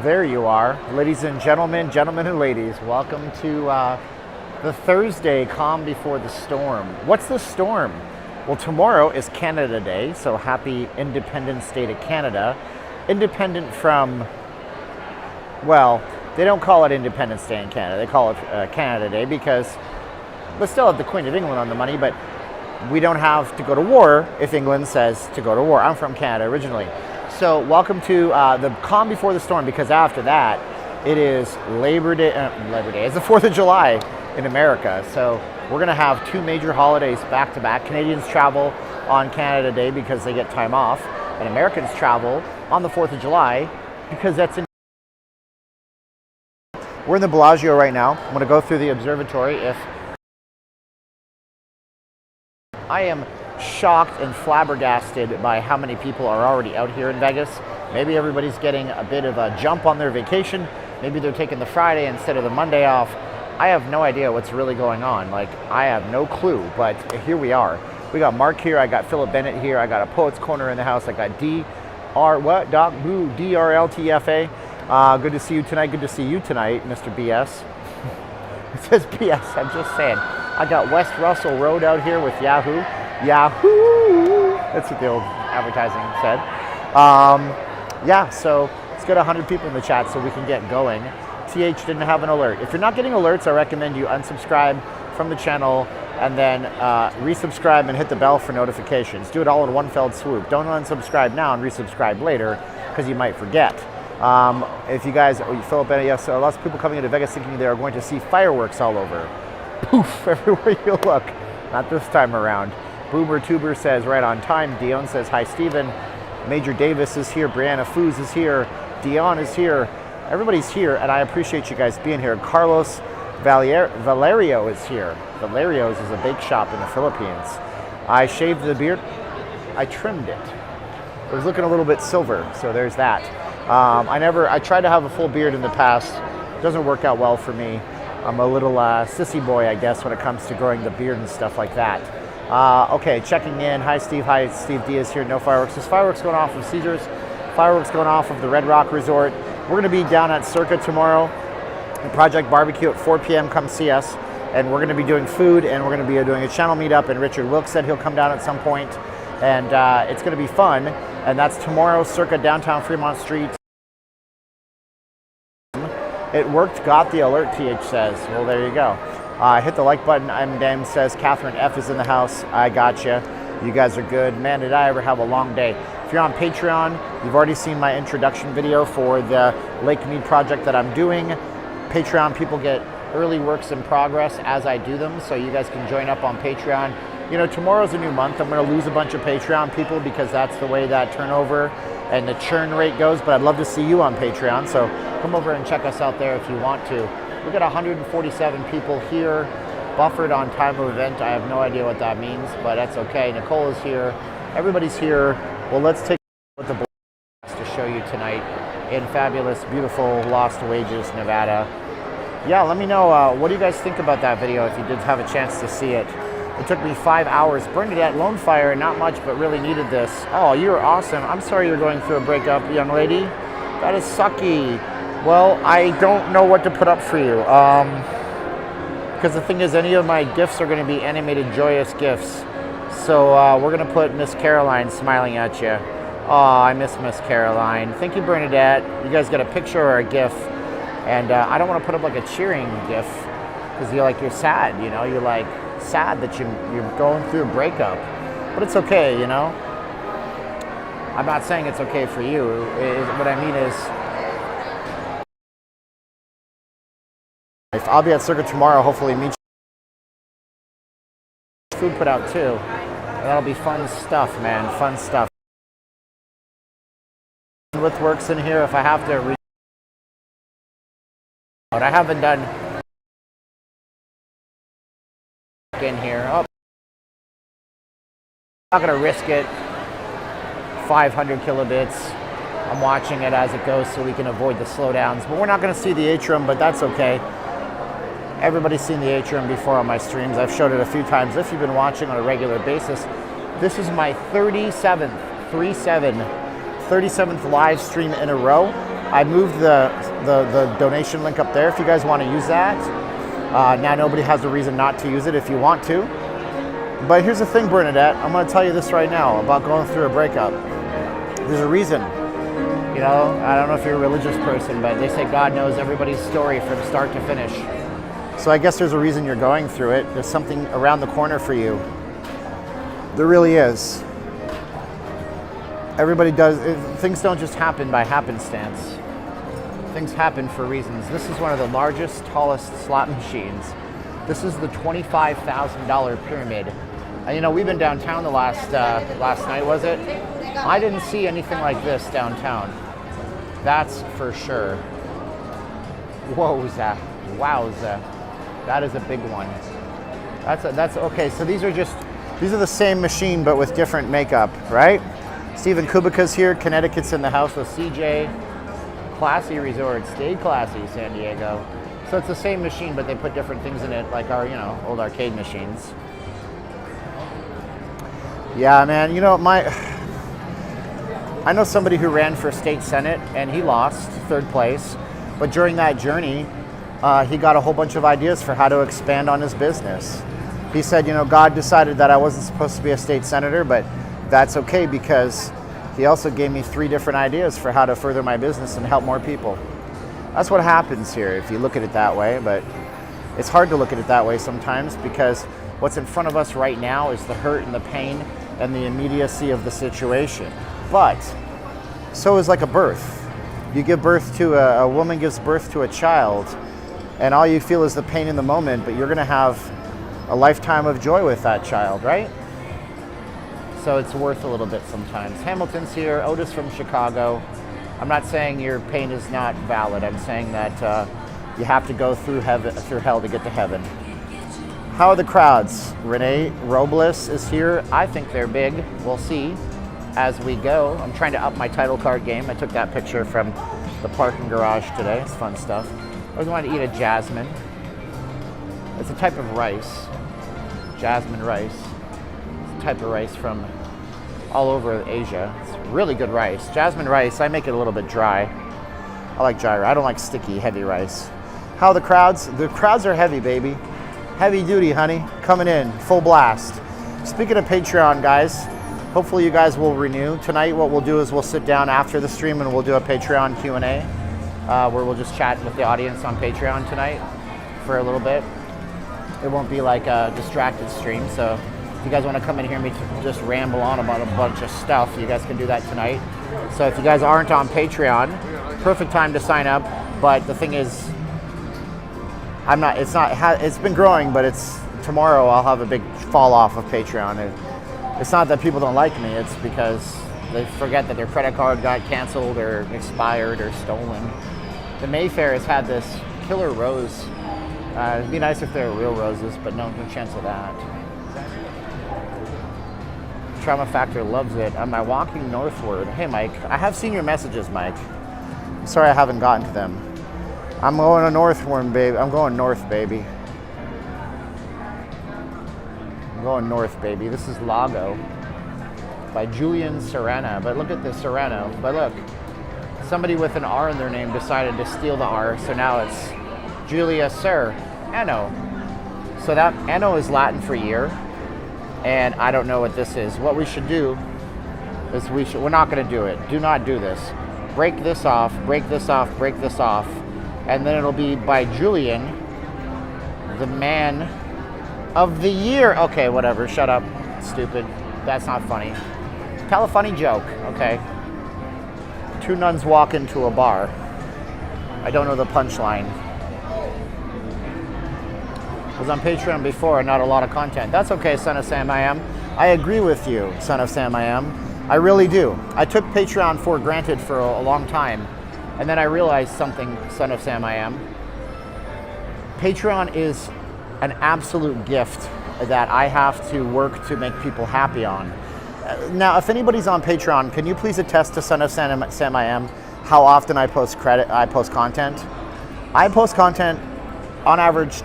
There you are, ladies and gentlemen, gentlemen and ladies. Welcome to the Thursday calm before the storm. What's the storm? Well, tomorrow is Canada Day, so happy Independence Day to Canada. Independent from, well, they don't call it Independence Day in Canada. They call it Canada Day because they still have the Queen of England on the money, but we don't have to go to war if England says to go to war. I'm from Canada originally. So welcome to the calm before the storm, because after that, it is Labor Day. It's the 4th of July in America. So we're going to have two major holidays back to back. Canadians travel on Canada Day because they get time off, and Americans travel on the 4th of July because that's in. We're in the Bellagio right now. I'm going to go through the observatory. I am shocked and flabbergasted by how many people are already out here in Vegas. Maybe everybody's getting a bit of a jump on their vacation. Maybe they're taking the Friday instead of the Monday off. I have no idea what's really going on. Like, I have no clue, but here we are. We got Mark here, I got Philip Bennett here, I got a Poets Corner in the house, I got DRLTFA. Good to see you tonight, good to see you tonight, Mr. BS. It says BS, I'm just saying. I got West Russell Road out here with Yahoo. Yahoo! That's what the old advertising said. Yeah, so let's get 100 people in the chat so we can get going. TH didn't have an alert. If you're not getting alerts, I recommend you unsubscribe from the channel and then resubscribe and hit the bell for notifications. Do it all in one fell swoop. Don't unsubscribe now and resubscribe later because you might forget. If you guys, Philip Bennett, yes, lots of people coming into Vegas thinking they are going to see fireworks all over. Poof, everywhere you look. Not this time around. Boomer Tuber says right on time. Dion says hi, Stephen. Major Davis is here. Brianna Foos is here. Dion is here. Everybody's here, and I appreciate you guys being here. Carlos Valerio is here. Valerio's is a bake shop in the Philippines. I shaved the beard. I trimmed it. It was looking a little bit silver, so there's that. I tried to have a full beard in the past. It doesn't work out well for me. I'm a little sissy boy, I guess, when it comes to growing the beard and stuff like that. Okay, checking in. Hi, Steve. Hi, Steve Diaz here. No fireworks. There's fireworks going off of Caesars. Fireworks going off of the Red Rock Resort. We're going to be down at Circa tomorrow. Project Barbecue at 4 p.m. Come see us. And we're going to be doing food, and we're going to be doing a channel meetup. And Richard Wilkes said he'll come down at some point. And it's going to be fun. And that's tomorrow, Circa downtown Fremont Street. It worked, got the alert, TH says. Well, there you go. Hit the like button. I'm Dan says, Catherine F is in the house. I gotcha. You guys are good. Man, did I ever have a long day. If you're on Patreon, you've already seen my introduction video for the Lake Mead project that I'm doing. Patreon people get early works in progress as I do them, so you guys can join up on Patreon. You know, tomorrow's a new month. I'm going to lose a bunch of Patreon people because that's the way that turnover and the churn rate goes, but I'd love to see you on Patreon, so come over and check us out there if you want to. We've got 147 people here, buffered on time of event. I have no idea what that means, but that's okay. Nicole is here. Everybody's here. Well, let's take what the boys to show you tonight in fabulous, beautiful Lost Wages, Nevada. Yeah, let me know, what do you guys think about that video if you did have a chance to see it. It took me 5 hours. Bernadette, Lone Fire, not much, but really needed this. Oh, you're awesome. I'm sorry you're going through a breakup, young lady. That is sucky. Well, I don't know what to put up for you. Because the thing is, any of my gifts are going to be animated, joyous gifts. So we're going to put Miss Caroline smiling at you. Oh, I miss Miss Caroline. Thank you, Bernadette. You guys got a picture or a gif. And I don't want to put up like a cheering gif. Because you're sad, you know? You're like sad that you're going through a breakup. But it's okay, you know? I'm not saying it's okay for you. What I mean is, I'll be at Circa tomorrow, hopefully meet you. Food put out too. That'll be fun stuff, man. Fun stuff. With works in here if I have to but I haven't done in here. Oh. I'm not gonna risk it. 500 kilobits. I'm watching it as it goes so we can avoid the slowdowns. But we're not gonna see the atrium, but that's okay. Everybody's seen the atrium before on my streams. I've showed it a few times. If you've been watching on a regular basis, this is my 37th live stream in a row. I moved the donation link up there if you guys want to use that. Now nobody has a reason not to use it if you want to. But here's the thing, Bernadette. I'm going to tell you this right now about going through a breakup. There's a reason. You know, I don't know if you're a religious person, but they say God knows everybody's story from start to finish. So I guess there's a reason you're going through it. There's something around the corner for you. There really is. Everybody does. Things don't just happen by happenstance. Things happen for reasons. This is one of the largest, tallest slot machines. This is the $25,000 pyramid. You know, we've been downtown the last night, was it? I didn't see anything like this downtown. That's for sure. Wowza. Wowza. That is a big one. That's okay. So these are the same machine but with different makeup, right? Stephen Kubica's here. Connecticut's in the house with CJ. Classy resort. Stay classy, San Diego. So it's the same machine, but they put different things in it, like our, you know, old arcade machines. Yeah, man. You know, I know somebody who ran for state senate and he lost 3rd place, but during that journey, he got a whole bunch of ideas for how to expand on his business. He said, you know, God decided that I wasn't supposed to be a state senator, but that's okay because he also gave me 3 different ideas for how to further my business and help more people. That's what happens here if you look at it that way, but it's hard to look at it that way sometimes because what's in front of us right now is the hurt and the pain and the immediacy of the situation. But so is like a birth. You give birth to a woman gives birth to a child, and all you feel is the pain in the moment, but you're going to have a lifetime of joy with that child, right? So it's worth a little bit sometimes. Hamilton's here, Otis from Chicago. I'm not saying your pain is not valid. I'm saying that you have to go through hell to get to heaven. How are the crowds? Renee Robles is here. I think they're big. We'll see as we go. I'm trying to up my title card game. I took that picture from the parking garage today. It's fun stuff. I always wanted to eat a jasmine. It's a type of rice. Jasmine rice. It's a type of rice from all over Asia. It's really good rice. Jasmine rice, I make it a little bit dry. I like dry rice. I don't like sticky, heavy rice. How are the crowds? The crowds are heavy, baby. Heavy duty, honey. Coming in, full blast. Speaking of Patreon, guys, hopefully you guys will renew. Tonight what we'll do is we'll sit down after the stream and we'll do a Patreon Q&A where we'll just chat with the audience on Patreon tonight for a little bit. It won't be like a distracted stream, so if you guys want to come and hear me just ramble on about a bunch of stuff, you guys can do that tonight. So if you guys aren't on Patreon, perfect time to sign up. But the thing is, it's been growing, but tomorrow I'll have a big fall off of Patreon. It's not that people don't like me, it's because they forget that their credit card got canceled or expired or stolen. The Mayfair has had this killer rose. It'd be nice if they were real roses, but no chance of that. Trauma Factor loves it. Am I walking northward? Hey, Mike. I have seen your messages, Mike. I'm sorry I haven't gotten to them. I'm going northward, baby. I'm going north, baby. I'm going north, baby. This is Lago by Julian Serrano. But look at this Serrano. But look, somebody with an R in their name decided to steal the R, so now it's Julia Serrano. So that Anno is Latin for year. And I don't know what this is. What we should do is we're not going to do it. Do not do this. Break this off, break this off, break this off. And then it'll be by Julian, the man of the year. Okay, whatever. Shut up. Stupid. That's not funny. Tell a funny joke. Okay. 2 nuns walk into a bar. I don't know the punchline. I was on Patreon before and not a lot of content. That's okay, Son of Sam I Am. I agree with you, Son of Sam I Am. I really do. I took Patreon for granted for a long time. And then I realized something, Son of Sam I Am. Patreon is an absolute gift that I have to work to make people happy on. Now, if anybody's on Patreon, can you please attest to Son of Sam I Am how often I post content? I post content on average,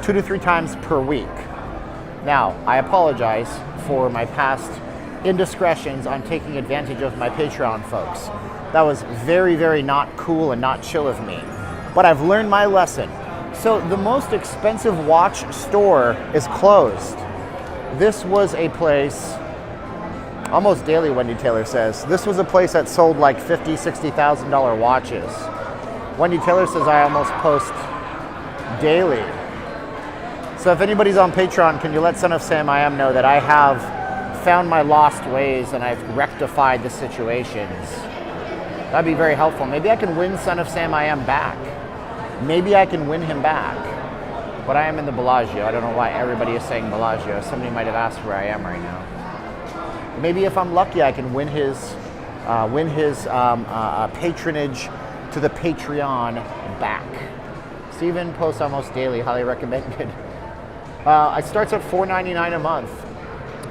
2 to 3 times per week. Now, I apologize for my past indiscretions on taking advantage of my Patreon folks. That was very, very not cool and not chill of me. But I've learned my lesson. So the most expensive watch store is closed. This was a place, almost daily, Wendy Taylor says, this was a place that sold like $50,000, $60,000 watches. Wendy Taylor says I almost post daily. So if anybody's on Patreon, can you let Son of Sam I Am know that I have found my lost ways and I've rectified the situations? That'd be very helpful. Maybe I can win Son of Sam I Am back. Maybe I can win him back. But I am in the Bellagio. I don't know why everybody is saying Bellagio. Somebody might have asked where I am right now. Maybe if I'm lucky, I can win his patronage to the Patreon back. Steven posts almost daily. Highly recommended. It starts at $4.99 a month.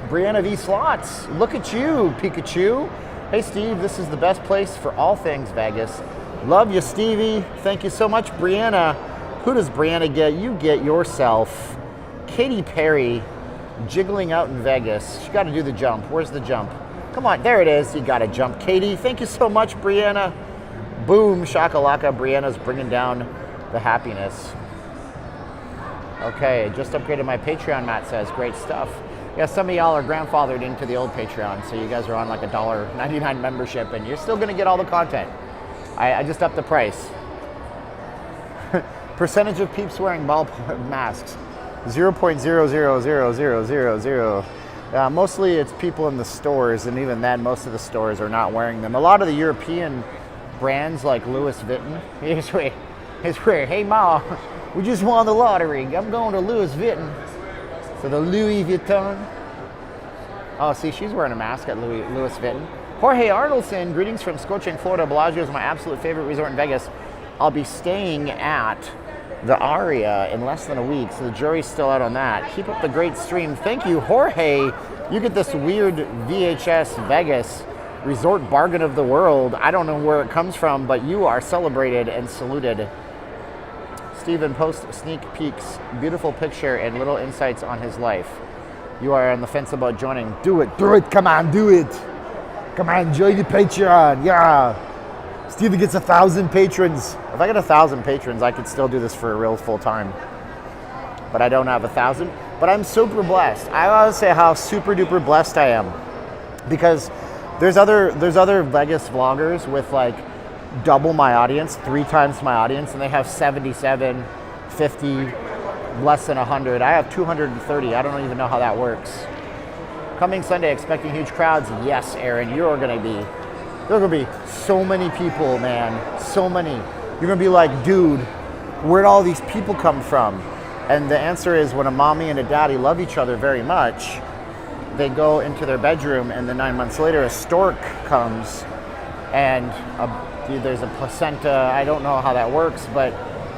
Brianna V Slots. Look at you, Pikachu. Hey, Steve. This is the best place for all things Vegas. Love you, Stevie. Thank you so much, Brianna. Who does Brianna get? You get yourself Katy Perry jiggling out in Vegas. She got to do the jump. Where's the jump? Come on, there it is. You got to jump, Katy. Thank you so much, Brianna. Boom, shakalaka. Brianna's bringing down the happiness. Okay, just upgraded my Patreon, Matt says. Great stuff. Yeah, some of y'all are grandfathered into the old Patreon, so you guys are on like a $1.99 membership, and you're still going to get all the content. I just upped the price. Percentage of peeps wearing ball masks, 0.00000. Mostly it's people in the stores, and even then, most of the stores are not wearing them. A lot of the European brands like Louis Vuitton, it's where, hey Ma, we just won the lottery. I'm going to Louis Vuitton. So the Louis Vuitton. Oh, see, she's wearing a mask at Louis Vuitton. Jorge Arnoldson, greetings from scorching Florida. Bellagio is my absolute favorite resort in Vegas. I'll be staying at the Aria in less than a week, so the jury's still out on that. Keep up the great stream. Thank you, Jorge. You get this weird VHS Vegas resort bargain of the world. I don't know where it comes from, but you are celebrated and saluted. Stephen posts sneak peeks, beautiful picture, and little insights on his life. You are on the fence about joining. Do it, come on, do it. Come on, join the Patreon, yeah. Steven gets 1,000 patrons. If I get 1,000 patrons, I could still do this for a real full time. But I don't have 1,000. But I'm super blessed. I gotta say how super duper blessed I am, because there's other Vegas vloggers with like double my audience, 3 times my audience, and they have 77, 50, less than 100. I have 230. I don't even know how that works. Coming Sunday, expecting huge crowds. Yes, Aaron, there are gonna be so many people, man. So many. You're gonna be like, dude, where'd all these people come from? And the answer is, when a mommy and a daddy love each other very much, they go into their bedroom, and then 9 months later, a stork comes, and there's a placenta. I don't know how that works, but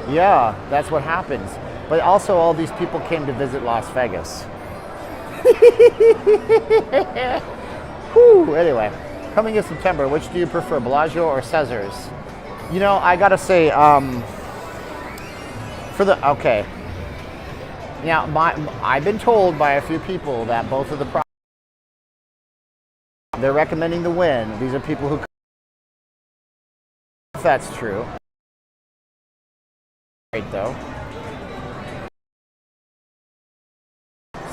yeah, that's what happens. But also, all these people came to visit Las Vegas. Whew, anyway. Coming in September, which do you prefer, Bellagio or Caesars? You know, I gotta say, okay. Now, I've been told by a few people that both of the products, they're recommending the Win. These are people who, if that's true. Great though.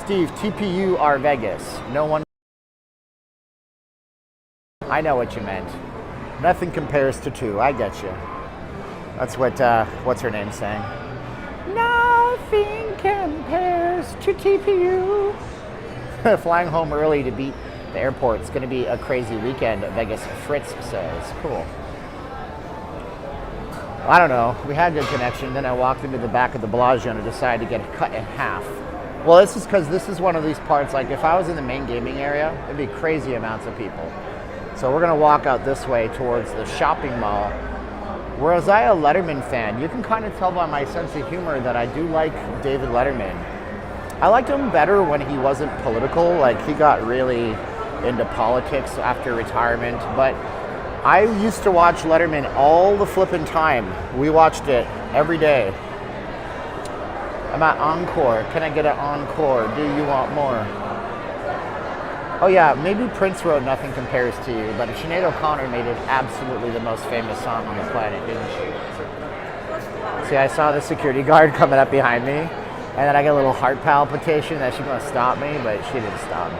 Steve, TPU are Vegas. No one. I know what you meant. Nothing compares to 2. I get you. That's what, what's her name saying? Nothing compares to TPU. Flying home early to beat the airport. It's going to be a crazy weekend, Vegas. Fritz says. Cool. I don't know. We had good connection. Then I walked into the back of the Bellagio and I decided to get it cut in half. Well, this is because this is one of these parts, like if I was in the main gaming area, it'd be crazy amounts of people. So we're gonna walk out this way towards the shopping mall. Whereas I'm a Letterman fan, you can kind of tell by my sense of humor that I do like David Letterman. I liked him better when he wasn't political, like he got really into politics after retirement, but I used to watch Letterman all the flipping time. We watched it every day. I'm at Encore. Can I get an Encore? Do you want more? Oh yeah, maybe Prince wrote Nothing Compares to You, but Sinead O'Connor made it absolutely the most famous song on the planet, didn't she? See, I saw the security guard coming up behind me, and then I got a little heart palpitation that she's gonna stop me, but she didn't stop me.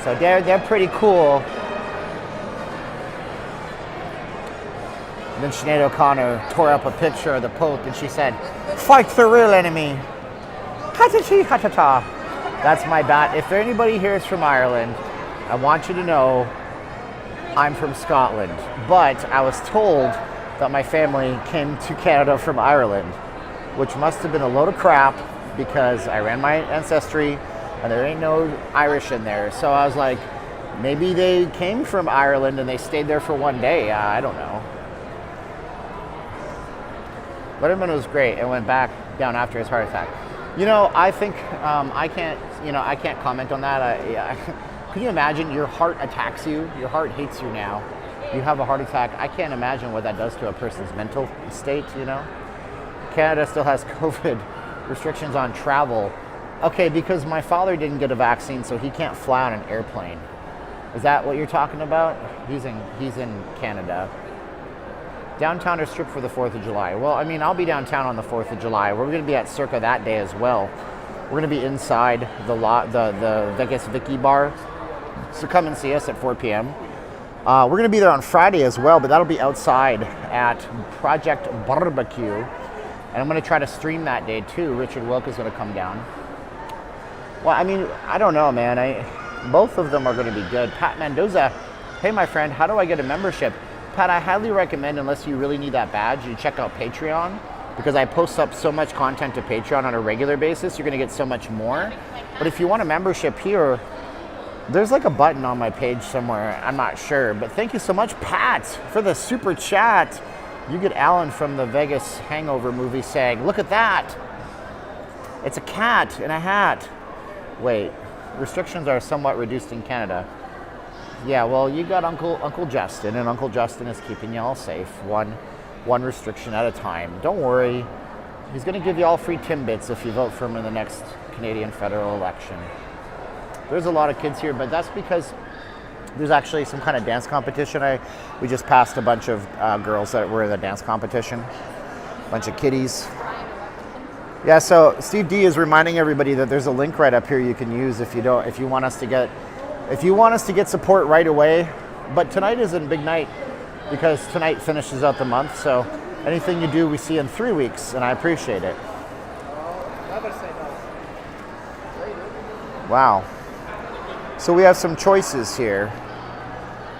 So they're pretty cool. And then Sinead O'Connor tore up a picture of the Pope and she said, "Fight the real enemy. Ha-ta-chi, ha-ta-ta." That's my bat. If anybody here is from Ireland, I want you to know I'm from Scotland. But I was told that my family came to Canada from Ireland, which must have been a load of crap because I ran my ancestry and there ain't no Irish in there. So I was like, maybe they came from Ireland and they stayed there for one day. I don't know. Letterman was great and went back down after his heart attack. You know, I think I can't comment on that. Can you imagine your heart attacks you? Your heart hates you now. You have a heart attack. I can't imagine what that does to a person's mental state, you know? Canada still has COVID restrictions on travel. Okay, because my father didn't get a vaccine, so he can't fly on an airplane. Is that what you're talking about? He's in Canada. Downtown or strip for the 4th of July? Well, I mean, I'll be downtown on the 4th of July. We're going to be at Circa that day as well. We're going to be inside the Vegas Vicky bar. So come and see us at 4 p.m. We're going to be there on Friday as well, but that'll be outside at Project Barbecue. And I'm going to try to stream that day too. Richard Wilk is going to come down. Well, I mean, I don't know, man. Both of them are going to be good. Pat Mendoza, hey, my friend, how do I get a membership? Pat, I highly recommend, unless you really need that badge, you check out Patreon, because I post up so much content to Patreon on a regular basis. You're going to get so much more. But if you want a membership here, there's like a button on my page somewhere. I'm not sure. But thank you so much, Pat, for the super chat. You get Alan from the Vegas Hangover movie saying, "Look at that. It's a cat in a hat." Wait, restrictions are somewhat reduced in Canada. Yeah, well, you got Uncle Justin, and Uncle Justin is keeping you all safe, one restriction at a time. Don't worry, he's going to give you all free Timbits if you vote for him in the next Canadian federal election. There's a lot of kids here, but that's because there's actually some kind of dance competition. We just passed a bunch of girls that were in the dance competition, a bunch of kiddies. Yeah, so Steve D is reminding everybody that there's a link right up here you can use if you want us to get support right away. But tonight isn't a big night because tonight finishes out the month. So anything you do, we see in 3 weeks, and I appreciate it. Wow. So we have some choices here.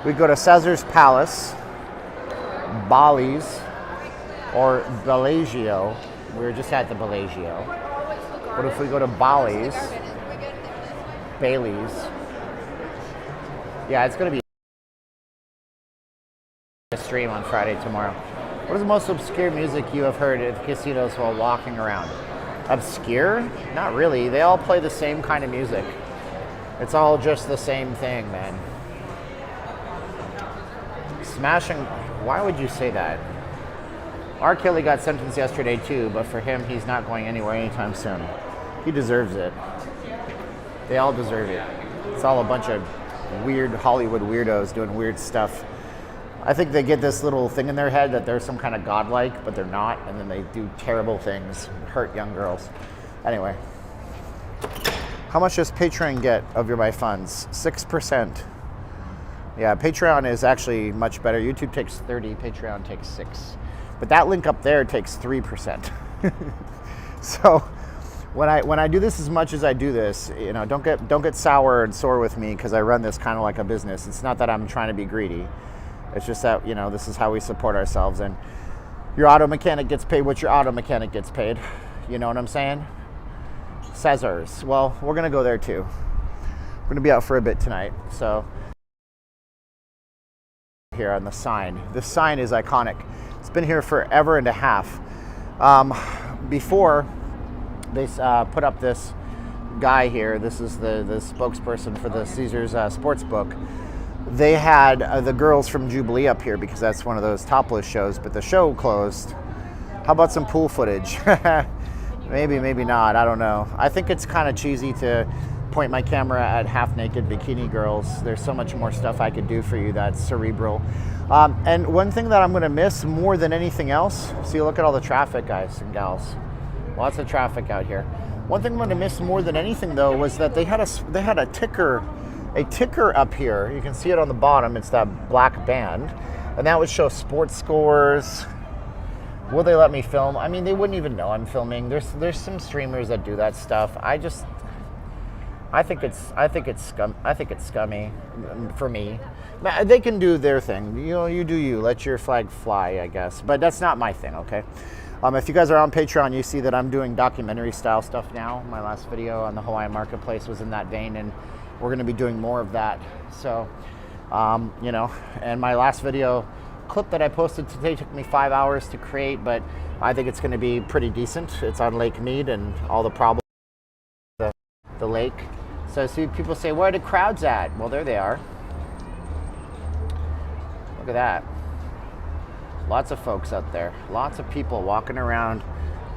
We go to Caesar's Palace, Bali's, or Bellagio. We were just at the Bellagio. What if we go to Bali's, Bailey's? Yeah, it's going to be a stream on Friday tomorrow. What is the most obscure music you have heard at casinos while walking around? Obscure? Not really. They all play the same kind of music. It's all just the same thing, man. Smashing. Why would you say that? R. Kelly got sentenced yesterday too, but for him, he's not going anywhere anytime soon. He deserves it. They all deserve it. It's all a bunch of weird Hollywood weirdos doing weird stuff. I think they get this little thing in their head that they're some kind of godlike, but they're not, and then they do terrible things, hurt young girls. Anyway. How much does Patreon get of my funds? 6%. Yeah, Patreon is actually much better. YouTube takes 30, Patreon takes 6. But that link up there takes 3%. So when I do this as much as I do this, you know, don't get sour and sore with me because I run this kind of like a business. It's not that I'm trying to be greedy. It's just that, you know, this is how we support ourselves, and your auto mechanic gets paid what your auto mechanic gets paid. You know what I'm saying? Caesar's. Well, we're gonna go there too. We're gonna be out for a bit tonight. So here on the sign. This sign is iconic. It's been here forever and a half. Before they put up this guy here, this is the spokesperson for the Caesars Sportsbook. They had the girls from Jubilee up here because that's one of those topless shows, but the show closed. How about some pool footage? Maybe, maybe not. I don't know. I think it's kind of cheesy to point my camera at half-naked bikini girls. There's so much more stuff I could do for you that's cerebral. And one thing that I'm going to miss more than anything else, see, look at all the traffic, guys and gals. Lots of traffic out here. One thing I'm going to miss more than anything, though, was that they had a ticker up here. You can see it on the bottom. It's that black band, and that would show sports scores. Will they let me film? I mean, they wouldn't even know I'm filming. There's some streamers that do that stuff. I think it's scummy for me. They can do their thing. You know, you do you. Let your flag fly, I guess. But that's not my thing, okay? If you guys are on Patreon, you see that I'm doing documentary style stuff now. My last video on the Hawaiian marketplace was in that vein, and we're going to be doing more of that. So, you know, and my last video clip that I posted today took me 5 hours to create, but I think it's going to be pretty decent. It's on Lake Mead and all the problems with the lake. So I see people say, where are the crowds at? Well, there they are. Look at that. Lots of folks out there. Lots of people walking around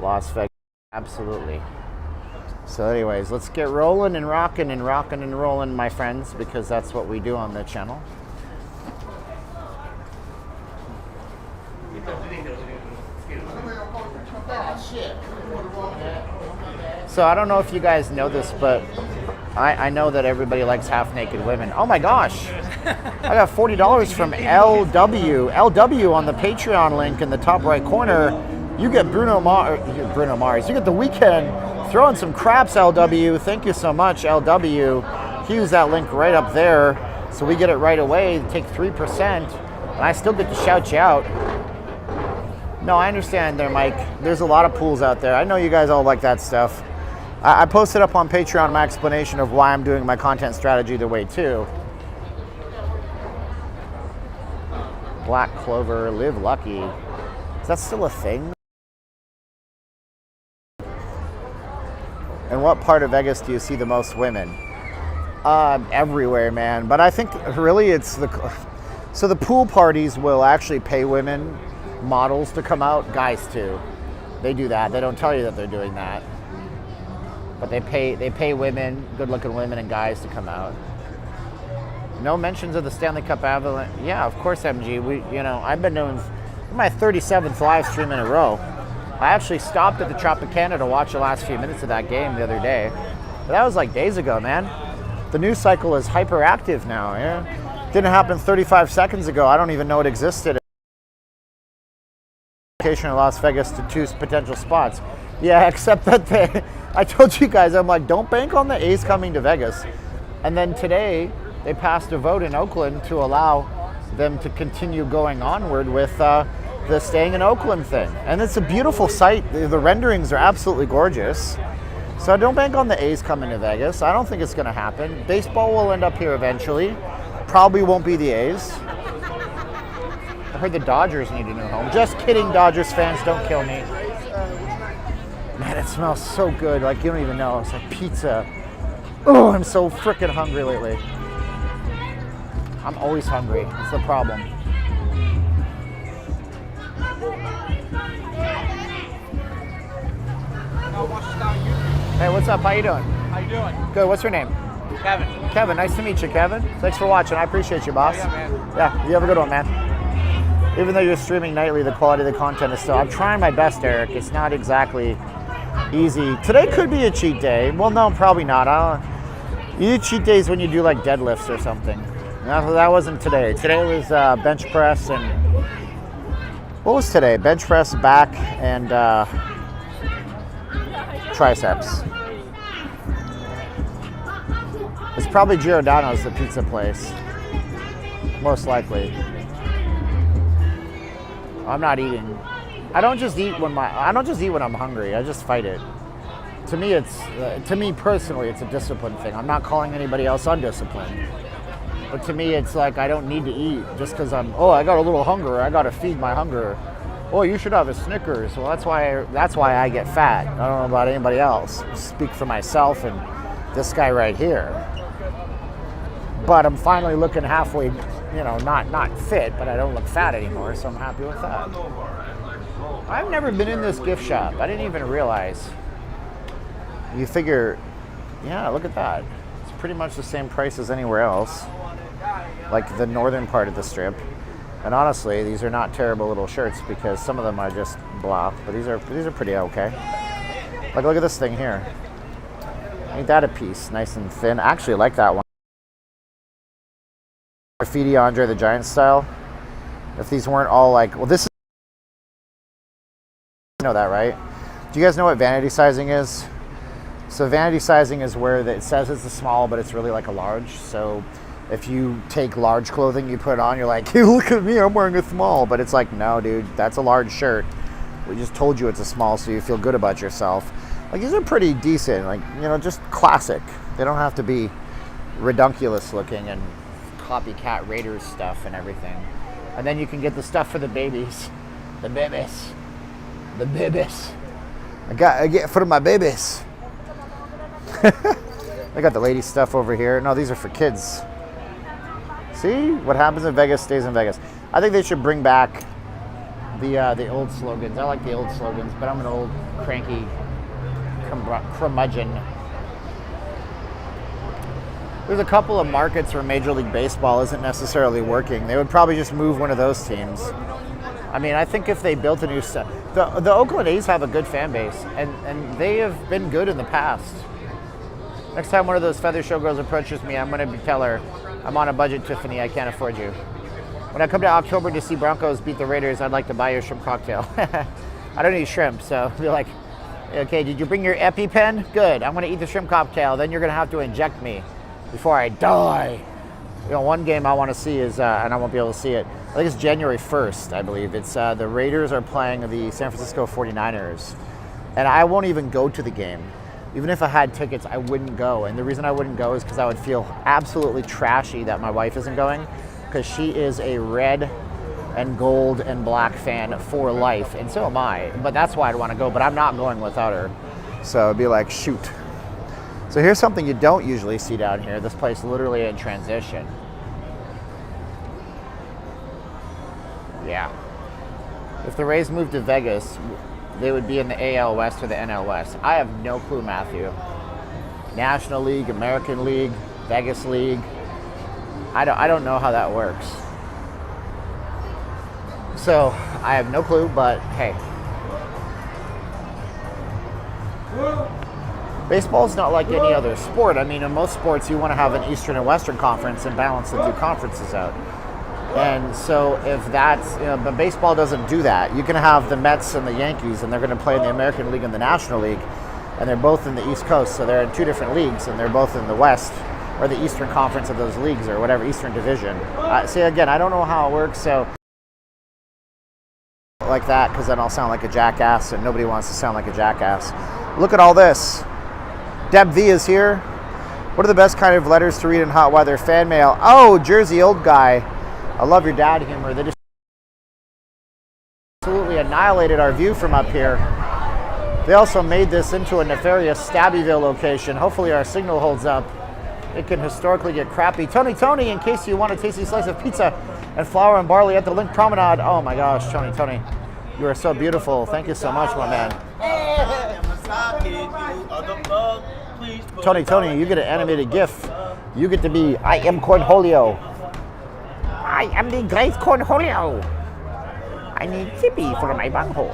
Las Vegas. Absolutely. So anyways, let's get rolling and rocking and rolling, my friends, because that's what we do on the channel. So I don't know if you guys know this, but I know that everybody likes half-naked women. Oh my gosh. I got $40 from LW. LW on the Patreon link in the top right corner. You get Bruno Mars. You get The Weeknd. Throwing some craps, LW. Thank you so much, LW. Use that link right up there so we get it right away. Take 3%. And I still get to shout you out. No, I understand there, Mike. There's a lot of pools out there. I know you guys all like that stuff. I posted up on Patreon my explanation of why I'm doing my content strategy the way too. Black Clover, Live Lucky. Is that still a thing? In what part of Vegas do you see the most women? Everywhere, man. But I think really it's so the pool parties will actually pay women models to come out, guys too. They do that. They don't tell you that they're doing that. But they pay women, good-looking women and guys to come out. No mentions of the Stanley Cup Avalanche. Yeah, of course, MG. I've been doing my 37th live stream in a row. I actually stopped at the Tropicana to watch the last few minutes of that game the other day. But that was like days ago, man. The news cycle is hyperactive now. Yeah, didn't happen 35 seconds ago. I don't even know it existed. Location in Las Vegas to 2 potential spots. Yeah, except that I told you guys, I'm like, don't bank on the A's coming to Vegas. And then today, they passed a vote in Oakland to allow them to continue going onward with the staying in Oakland thing. And it's a beautiful site. The renderings are absolutely gorgeous. So don't bank on the A's coming to Vegas. I don't think it's going to happen. Baseball will end up here eventually. Probably won't be the A's. I heard the Dodgers need a new home. Just kidding, Dodgers fans. Don't kill me. Man, it smells so good. Like, you don't even know. It's like pizza. Oh, I'm so freaking hungry lately. I'm always hungry. That's the problem. Hey, what's up? How you doing? How you doing? Good. What's your name? Kevin. Kevin, nice to meet you, Kevin. Thanks for watching. I appreciate you, boss. Yeah, man. Yeah, you have a good one, man. Even though you're streaming nightly, the quality of the content is still... I'm trying my best, Eric. It's not exactly easy. Today could be a cheat day. Well, no, probably not. You do cheat days when you do, like, deadlifts or something. No, that wasn't today. Today was bench press and... What was today? Bench press, back, and triceps. It's probably Giordano's, the pizza place. Most likely. I'm not eating. I don't just eat when I'm hungry. I just fight it. To me, to me personally, it's a discipline thing. I'm not calling anybody else undisciplined. But to me, it's like I don't need to eat just because I got a little hunger. I got to feed my hunger. Oh, you should have a Snickers. Well, that's why I get fat. I don't know about anybody else. I speak for myself and this guy right here. But I'm finally looking halfway, not fit, but I don't look fat anymore, so I'm happy with that. I've never been in this gift shop. I didn't even realize. You figure, yeah, look at that. pretty much the same price as anywhere else, like the northern part of the strip. And honestly, these are not terrible little shirts because some of them are just blah, but these are pretty okay. Like, look at this thing here. Ain't that a piece? Nice and thin. I actually like that one. Graffiti Andre the Giant style. If these weren't all like, well, this is, you know that, right? Do you guys know what vanity sizing is? So vanity sizing is where it says it's a small, but it's really like a large. So if you take large clothing, you put it on, you're like, hey, look at me, I'm wearing a small. But it's like, no, dude, that's a large shirt. We just told you it's a small, so you feel good about yourself. Like, these are pretty decent, like, you know, just classic. They don't have to be redunculous looking and copycat Raiders stuff and everything. And then you can get the stuff for the babies. The babies. The babies. I get for my babies. I got the lady stuff over here. No, these are for kids. See? What happens in Vegas stays in Vegas. I think they should bring back the old slogans. I like the old slogans, but I'm an old cranky curmudgeon. There's a couple of markets where Major League Baseball isn't necessarily working. They would probably just move one of those teams. I mean, I think if they built a new set, the Oakland A's have a good fan base, and they have been good in the past. Next time one of those feather showgirls approaches me, I'm going to tell her, I'm on a budget, Tiffany, I can't afford you. When I come to October to see Broncos beat the Raiders, I'd like to buy your shrimp cocktail. I don't eat shrimp, so be like, okay, did you bring your EpiPen? Good, I'm going to eat the shrimp cocktail, then you're going to have to inject me before I die. You know, one game I want to see is, and I won't be able to see it, I think it's January 1st, I believe. It's the Raiders are playing the San Francisco 49ers. And I won't even go to the game. Even if I had tickets, I wouldn't go. And the reason I wouldn't go is because I would feel absolutely trashy that my wife isn't going, because she is a red and gold and black fan for life, and so am I. But that's why I'd want to go, but I'm not going without her. So it'd be like, shoot. So here's something you don't usually see down here. This place literally in transition. Yeah. If the Rays moved to Vegas, they would be in the AL West or the NL West. I have no clue, Matthew. National League, American League, Vegas League. I don't know how that works. So I have no clue, but hey. Baseball's not like any other sport. I mean, in most sports, you want to have an Eastern and Western conference and balance the two conferences out. And so if that's, you know, but baseball doesn't do that. You can have the Mets and the Yankees, and they're going to play in the American League and the National League, and they're both in the East Coast, so they're in two different leagues, and they're both in the West, or the Eastern Conference of those leagues, or whatever, Eastern Division. See, again, I don't know how it works, so like that, because then I'll sound like a jackass, and nobody wants to sound like a jackass. Look at all this. Deb V is here. What are the best kind of letters to read in hot weather? Fan mail. Oh, Jersey old guy. I love your dad humor. They just absolutely annihilated our view from up here. They also made this into a nefarious Stabbyville location. Hopefully our signal holds up. It can historically get crappy. Tony, in case you want a tasty slice of pizza and flour and barley at the Link Promenade. Oh my gosh, Tony, you are so beautiful. Thank you so much, my man. Tony, you get an animated GIF. You get to be, I am Cornholio. I am the great Cornholio. I need Tippy for my bunghole.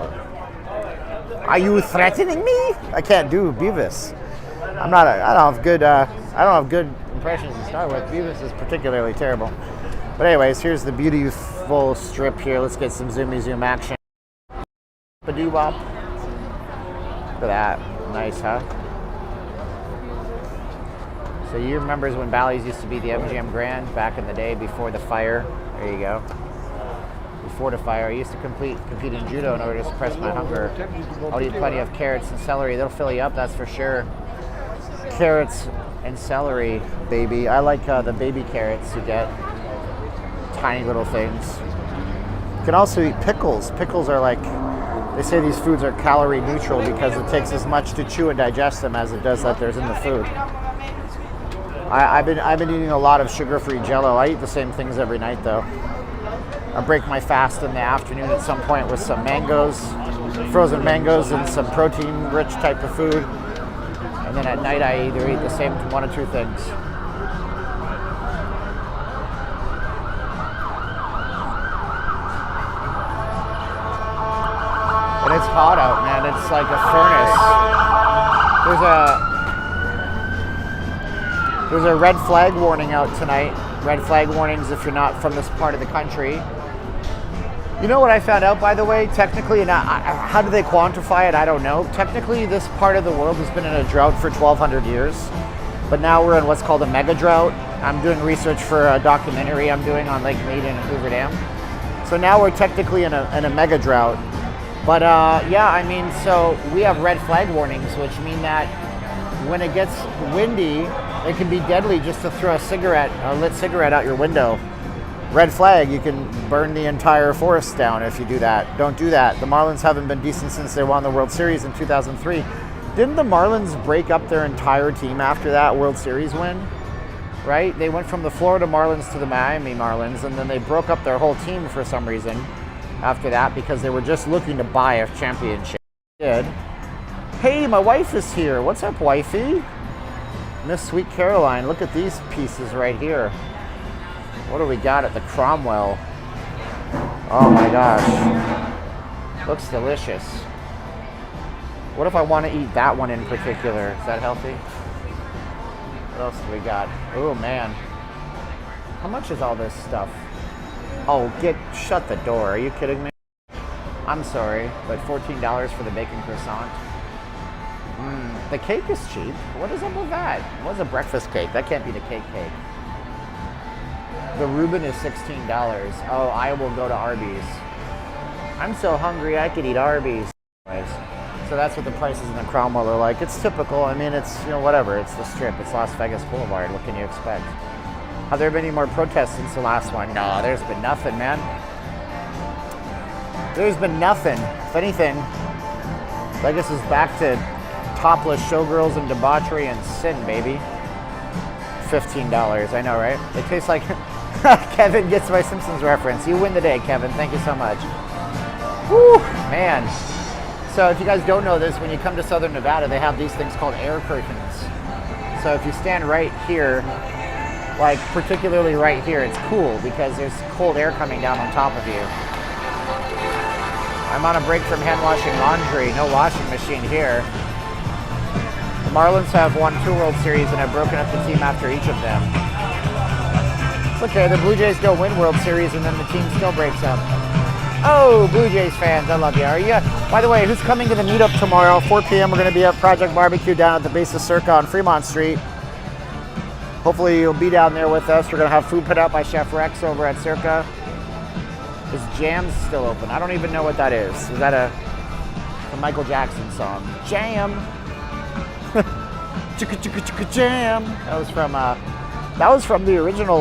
Are you threatening me? I can't do Beavis. I don't have good impressions to start with. Beavis is particularly terrible. But anyways, here's the beautiful strip here. Let's get some zoomy zoom action. Ba-doo-bop. Look at that. Nice, huh? So you remember when Bally's used to be the MGM Grand back in the day before the fire? There you go. Before the fire, I used to compete in judo in order to suppress my hunger. I'll eat plenty of carrots and celery. They'll fill you up, that's for sure. Carrots and celery, baby. I like the baby carrots you get. Tiny little things. You can also eat pickles. Pickles are like, they say these foods are calorie neutral because it takes as much to chew and digest them as it does that there's in the food. I've been eating a lot of sugar-free Jell-O. I eat the same things every night though. I break my fast in the afternoon at some point with some mangoes, frozen mangoes, and some protein-rich type of food. And then at night I either eat the same one or two things. It's hot out, man. It's like a furnace. There's a red flag warning out tonight. Red flag warnings if you're not from this part of the country. You know what I found out, by the way? Technically, and how do they quantify it? I don't know. Technically, this part of the world has been in a drought for 1,200 years. But now we're in what's called a mega drought. I'm doing research for a documentary I'm doing on Lake Mead and Hoover Dam. So now we're technically in a mega drought. But yeah, I mean, so we have red flag warnings, which mean that when it gets windy, it can be deadly just to throw a lit cigarette out your window. Red flag, you can burn the entire forest down if you do that. Don't do that. The Marlins haven't been decent since they won the World Series in 2003. Didn't the Marlins break up their entire team after that World Series win? Right? They went from the Florida Marlins to the Miami Marlins, and then they broke up their whole team for some reason after that because they were just looking to buy a championship. Did. Hey, my wife is here. What's up, wifey? Miss Sweet Caroline. Look at these pieces right here. What do we got at the Cromwell? Oh my gosh. Looks delicious. What if I want to eat that one in particular? Is that healthy? What else do we got? Oh man. How much is all this stuff? Oh, shut the door. Are you kidding me? I'm sorry, but $14 for the bacon croissant. The cake is cheap. What is up with that? What's a breakfast cake? That can't be the cake. The Reuben is $16. Oh, I will go to Arby's. I'm so hungry I could eat Arby's. Anyways, so that's what the prices in the Cromwell are like. It's typical. I mean, it's, you know, whatever. It's the Strip. It's Las Vegas Boulevard. What can you expect? Have there been any more protests since the last one? No, there's been nothing, man. There's been nothing. If anything, Vegas is back to topless showgirls and debauchery and sin, baby. $15. I know, right? It tastes like... Kevin gets my Simpsons reference. You win the day, Kevin. Thank you so much. Woo, man. So if you guys don't know this, when you come to Southern Nevada, they have these things called air curtains. So if you stand right here, like particularly right here, it's cool because there's cold air coming down on top of you. I'm on a break from hand washing laundry. No washing machine here. The Marlins have won 2 World Series and have broken up the team after each of them. It's okay, the Blue Jays don't win World Series and then the team still breaks up. Oh, Blue Jays fans, I love you. Are you? By the way, who's coming to the meetup tomorrow? 4 p.m. We're going to be at Project Barbecue down at the base of Circa on Fremont Street. Hopefully you'll be down there with us. We're going to have food put out by Chef Rex over at Circa. Is Jam's still open? I don't even know what that is. Is that a Michael Jackson song? Jam! Chicka chicka chicka jam! That was from the original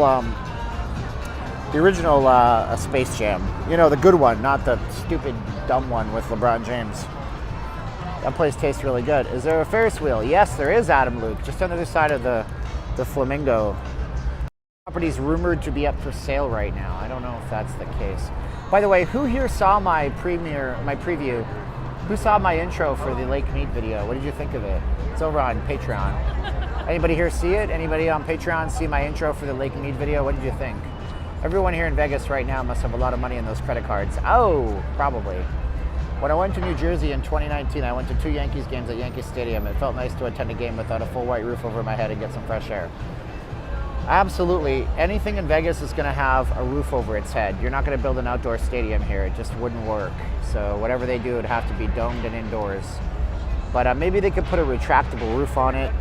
Space Jam. You know, the good one, not the stupid, dumb one with LeBron James. That place tastes really good. Is there a Ferris wheel? Yes, there is, Adam Luke. Just on the other side of the Flamingo. Property's rumored to be up for sale right now. I don't know if that's the case. By the way, who here saw my preview? Who saw my intro for the Lake Mead video? What did you think of it? It's over on Patreon. Anybody here see it? Anybody on Patreon see my intro for the Lake Mead video? What did you think? Everyone here in Vegas right now must have a lot of money in those credit cards. Oh, probably. When I went to New Jersey in 2019, I went to 2 Yankees games at Yankee Stadium. It felt nice to attend a game without a full white roof over my head and get some fresh air. Absolutely. Anything in Vegas is going to have a roof over its head. You're not going to build an outdoor stadium here. It just wouldn't work. So whatever they do, it'd have to be domed and indoors. But maybe they could put a retractable roof on it.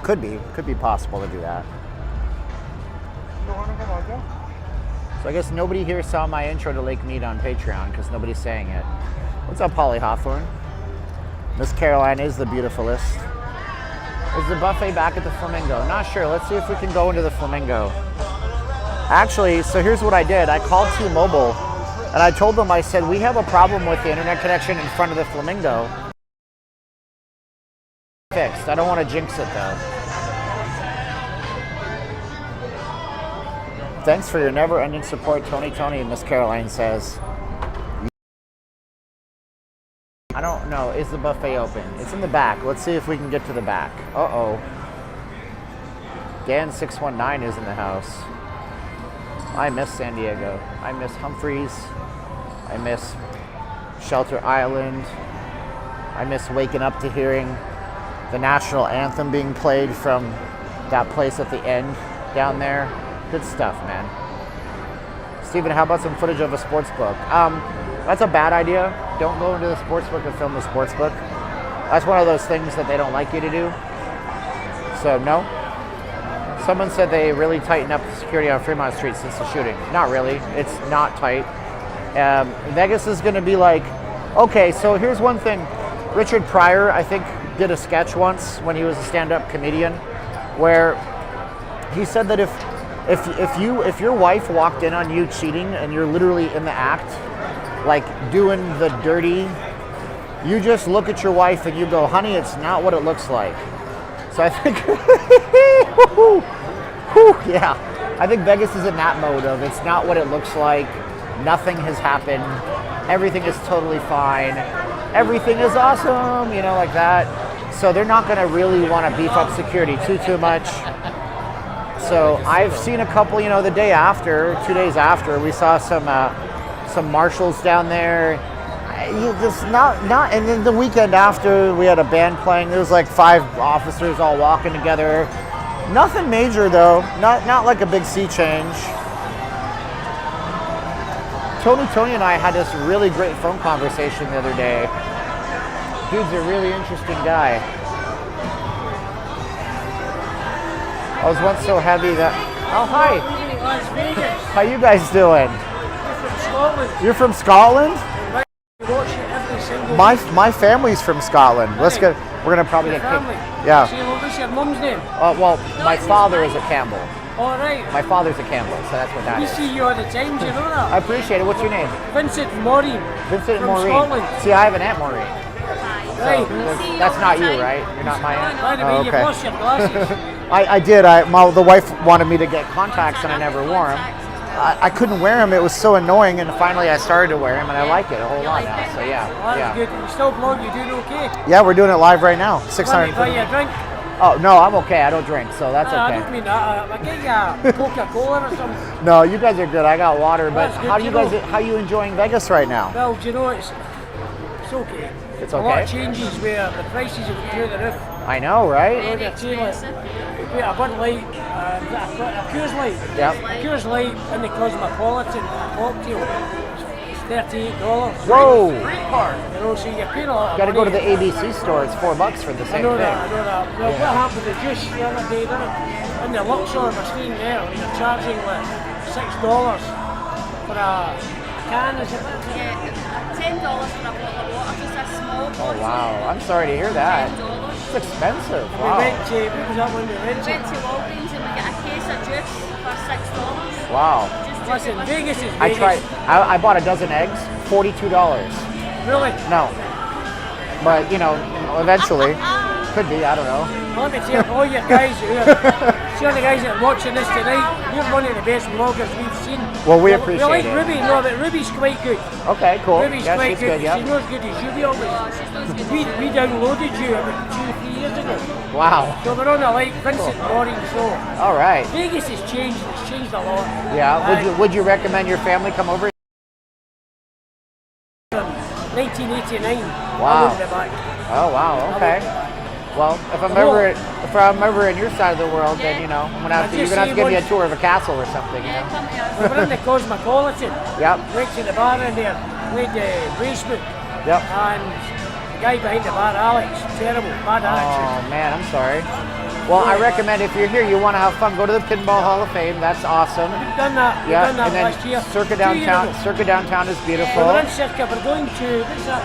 Could be possible to do that. So I guess nobody here saw my intro to Lake Mead on Patreon because nobody's saying it. What's up, Holly Hawthorne? Miss Caroline is the beautifulest. Is the buffet back at the Flamingo? Not sure. Let's see if we can go into the Flamingo. Actually, so here's what I did. I called T-Mobile and I told them, I said, we have a problem with the internet connection in front of the Flamingo. Fixed. I don't want to jinx it though. Thanks for your never-ending support, Tony, Miss Caroline says. I don't know. Is the buffet open? It's in the back. Let's see if we can get to the back. Uh-oh. Dan619 is in the house. I miss San Diego. I miss Humphreys. I miss Shelter Island. I miss waking up to hearing the national anthem being played from that place at the end down there. Good stuff, man. Steven, how about some footage of a sports book? That's a bad idea. Don't go into the sports book and film the sports book. That's one of those things that they don't like you to do. So no. Someone said they really tightened up the security on Fremont Street since the shooting. Not really. It's not tight. Vegas is going to be like, okay, so here's one thing. Richard Pryor, I think, did a sketch once when he was a stand-up comedian, where he said that if your wife walked in on you cheating and you're literally in the act, like doing the dirty, you just look at your wife and you go, honey, it's not what it looks like. So I think, yeah, I think Vegas is in that mode of it's not what it looks like, nothing has happened, everything is totally fine, everything is awesome, you know, like that. So they're not going to really want to beef up security too much. So I've seen a couple, you know, the day after, 2 days after, we saw some marshals down there. And then the weekend after, we had a band playing. There was like 5 officers all walking together. Nothing major though. Not like a big sea change. Tony and I had this really great phone conversation the other day. Dude's a really interesting guy. I was once so heavy that... Oh, hi. How you guys doing? You're from Scotland? My family's from Scotland. Let's get. We're gonna probably get kicked. Yeah. What's your mum's name? Well, my father is a Campbell. All right. My father's a Campbell, so that's what that We is. see you all the time, do you know that? I appreciate it. What's your name? Vincent Maureen. Vincent from Maureen. Scotland. See, I have an Aunt Maureen. Right. So that's not you, right? You're not my aunt. By the way, you've lost your glasses. I did. The wife wanted me to get contacts, and I never wore them. I couldn't wear them. It was so annoying, and finally I started to wear them, and I like it a whole lot now. So yeah, Well, that's good. You still blog, you doing okay? Yeah, we're doing it live right now. Let 600. me buy you a drink. Oh no, I'm okay. I don't drink, so that's I okay. don't mean that. I'll get you a Coca-Cola or something. No, you guys are good. I got water, but That's good, how do you you know. guys? How are you enjoying Vegas right now? Well, do you know, it's okay. It's A lot okay. of changes where the prices are through the roof. I know, right? You know, they're saying like, a Bud Light, a Coors Light. Yep. A Coors Light in the Cosmopolitan cocktail is $38. Whoa! You know, so you're paying a lot of Got to go to money. the ABC store. It's $4 for the I same know thing. that, I know that. Well, what happened with the juice the other day, in the Luxor machine there, you're charging like $6 for a can, is it? $10 for a bottle of water, just a small Oh bottle. wow! I'm sorry to hear that. $10. It's expensive. We Wow. went to, what was that when we went We to? went to Walgreens and we got a case of juice for $6. Wow. Just Listen, to Vegas is Vegas. I tried. I bought a dozen eggs. $42. Really? No. But you know, eventually, could be. I don't know. Let me tell you, all your guys who are, see all the guys that are watching this tonight, you're one of the best vloggers we've seen. Well, we appreciate we like it. Ruby, no, but Ruby's quite good. Okay, cool. Ruby's Yeah, quite she's good. good. Yeah. She's not as good as you, always. Oh, she's not as good as We downloaded you about 2 or 3 years ago. Wow. So we're on a like Vincent Maureen show. All right. Vegas has changed. It's changed a lot. Yeah. Would you recommend your family come over? 1989. Wow. I wouldn't be back. Oh wow. Okay. Well, if I'm ever in your side of the world, then you know you're gonna have to give me a tour of a castle or something. You Yeah, know? come here. We were in the Cosmopolitan. Yep. Went to the bar in there, played the basement, Yep. and the guy behind the bar, Alex, terrible, bad attitude. Oh man, I'm sorry. Well, I recommend if you're here, you want to have fun, go to the Pinball Hall of Fame. That's awesome. We've done that. We've Yeah, done that and then last year. Circa 2 years downtown. ago. Circa downtown is beautiful. We're in Circa. We're going to. What's that?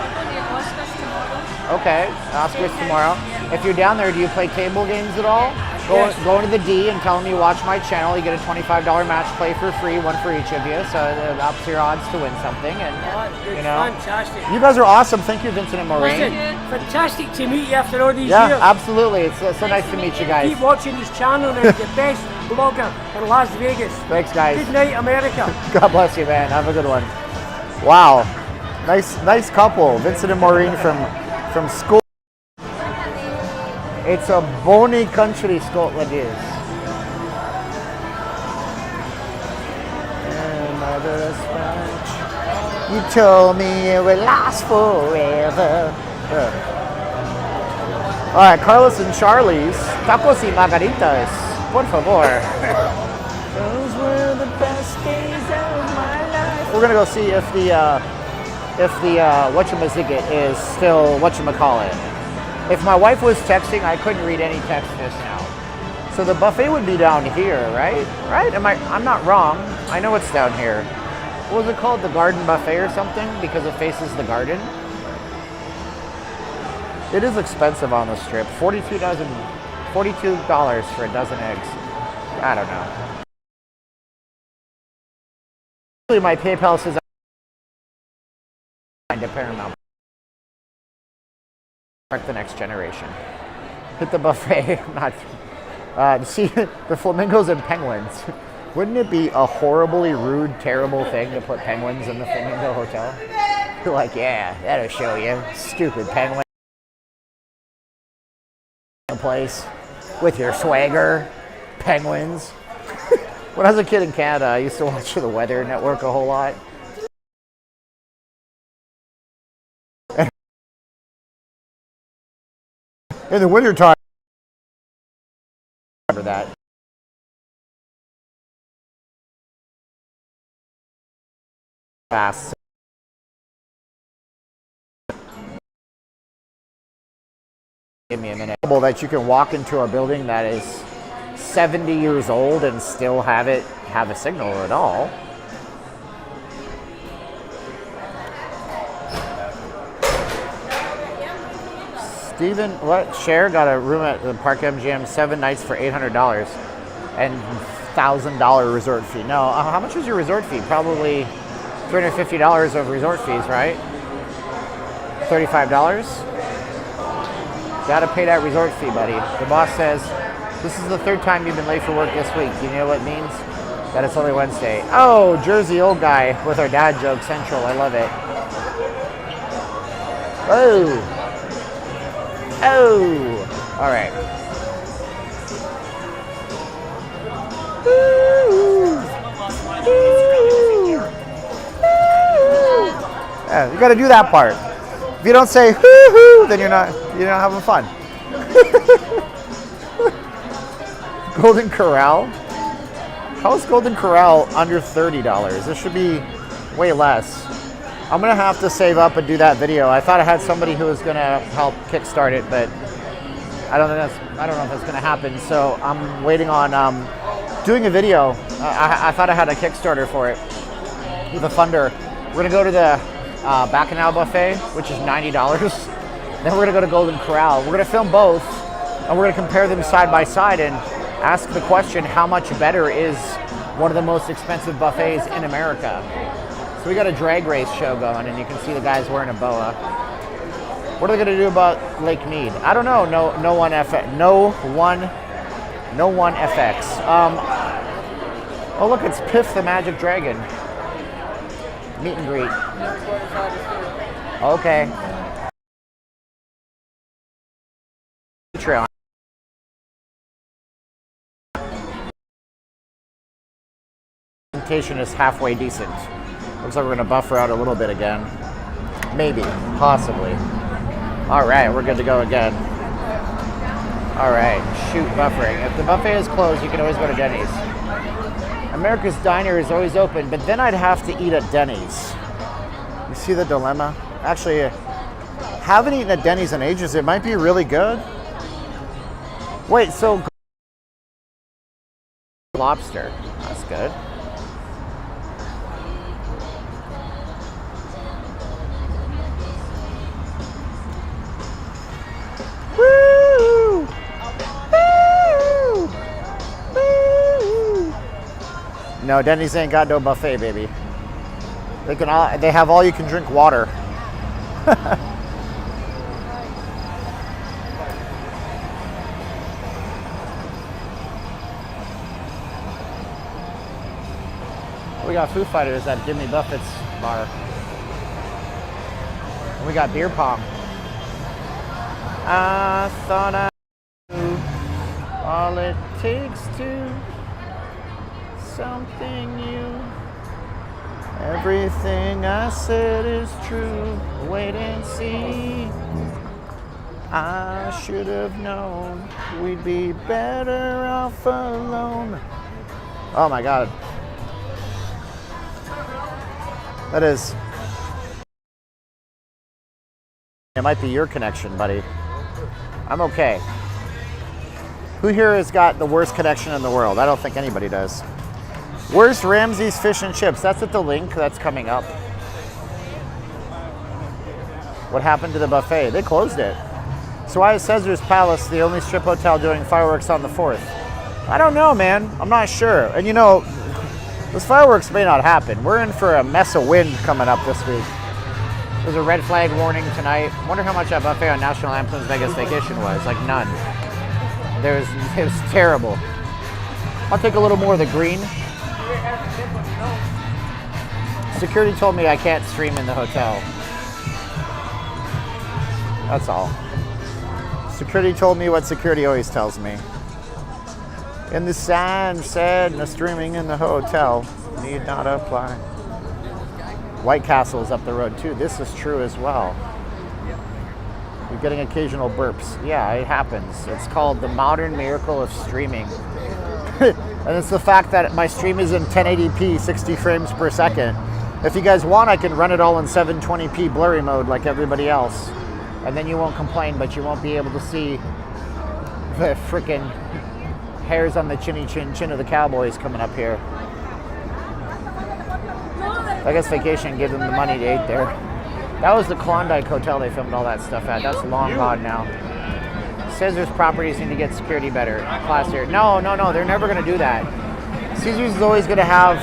Oscars tomorrow. Okay, Oscars tomorrow. If you're down there, do you play table games at all? Yes. Go into the D and tell them you watch my channel. You get a $25 match play for free, one for each of you. So it ups your odds to win something. And Oh, that's good. you know, Fantastic. you guys are awesome. Thank you, Vincent and Listen, Maureen. fantastic to meet you after all these Yeah, years. absolutely. It's so nice to meet you guys. Keep watching his channel and he's the best blogger in Las Vegas. Thanks, guys. Good night, America. God bless you, man. Have a good one. Wow, nice couple, Vincent and Maureen from school. It's a bonny country, Scotland is. this much. You told me it would last forever. All right, Carlos and Charlie's tacos y margaritas, por favor. Those were the best days of my life. We're gonna go see if the whatchamazigget is still whatchamacallit. If my wife was texting, I couldn't read any text just now. So the buffet would be down here, right? Right? I'm not wrong. I know it's down here. What was it called? The Garden Buffet or something? Because it faces the garden? It is expensive on the strip. $42 for a dozen eggs. I don't know. Actually, my PayPal says I'm to Paramount. The next generation. Hit the buffet. Not see the flamingos and penguins. Wouldn't it be a horribly rude, terrible thing to put penguins in the Flamingo Hotel? You're like, yeah, that'll show you, stupid penguin. Place with your swagger, penguins. When I was a kid in Canada, I used to watch the Weather Network a whole lot. In the wintertime, remember that. Fast. Give me a minute. That you can walk into a building that is 70 years old and still have a signal at all. Steven, what? Cher got a room at the Park MGM 7 nights for $800 and $1,000 resort fee. No, how much was your resort fee? Probably $350 of resort fees, right? $35? Gotta pay that resort fee, buddy. The boss says, this is the third time you've been late for work this week. You know what it means? That it's only Wednesday. Oh, Jersey old guy with our dad joke central. I love it. Oh. Oh. All right. Yeah, you got to do that part. If you don't say hoo-hoo, then you're not having fun. Golden Corral? How is Golden Corral under $30? This should be way less. I'm gonna have to save up and do that video. I thought I had somebody who was gonna help kickstart it, but I don't know if that's gonna happen. So I'm waiting on doing a video. I thought I had a Kickstarter for it with a funder. We're gonna go to the Bacchanal buffet, which is $90. Then we're gonna go to Golden Corral. We're gonna film both, and we're gonna compare them side by side and ask the question: how much better is one of the most expensive buffets in America? So we got a drag race show going, and you can see the guys wearing a boa. What are they gonna do about Lake Mead? I don't know. No one FX. Oh look, it's Piff the Magic Dragon. Meet and greet. Okay. Patreon. Presentation is halfway decent. Looks like we're gonna buffer out a little bit again. Maybe, possibly. All right, we're good to go again. All right, shoot buffering. If the buffet is closed, you can always go to Denny's. America's Diner is always open, but then I'd have to eat at Denny's. You see the dilemma? Actually, haven't eaten at Denny's in ages. It might be really good. Wait, so lobster. That's good. Woo! Woo! Woo! No, Denny's ain't got no buffet, baby. They have all you can drink water. We got Foo Fighters at Jimmy Buffett's bar. We got beer pong. I thought I knew all it takes to something new. Everything I said is true. Wait and see. I should have known we'd be better off alone. Oh my God. That is. It might be your connection, buddy. I'm okay. Who here has got the worst connection in the world? I don't think anybody does. Where's Ramsey's Fish and Chips? That's at the link that's coming up. What happened to the buffet? They closed it. So why is Caesar's Palace the only strip hotel doing fireworks on the 4th? I don't know, man. I'm not sure. And you know, those fireworks may not happen. We're in for a mess of wind coming up this week. There's a red flag warning tonight. Wonder how much that buffet on National Lampoon's Vegas Vacation was. Like none. It was terrible. I'll take a little more of the green. Security told me I can't stream in the hotel. That's all. Security told me what security always tells me. And the sign said, no streaming in the hotel. Need not apply. White Castle is up the road too. This is true as well. You're getting occasional burps. Yeah, it happens. It's called the modern miracle of streaming. And it's the fact that my stream is in 1080p, 60 frames per second. If you guys want, I can run it all in 720p blurry mode like everybody else. And then you won't complain, but you won't be able to see the frickin' hairs on the chin of the Cowboys coming up here. I guess Vacation gave them the money to eat there. That was the Klondike Hotel they filmed all that stuff at. That's long gone now. Caesar's properties need to get security better. Classier. No, they're never going to do that. Caesar's is always going to have,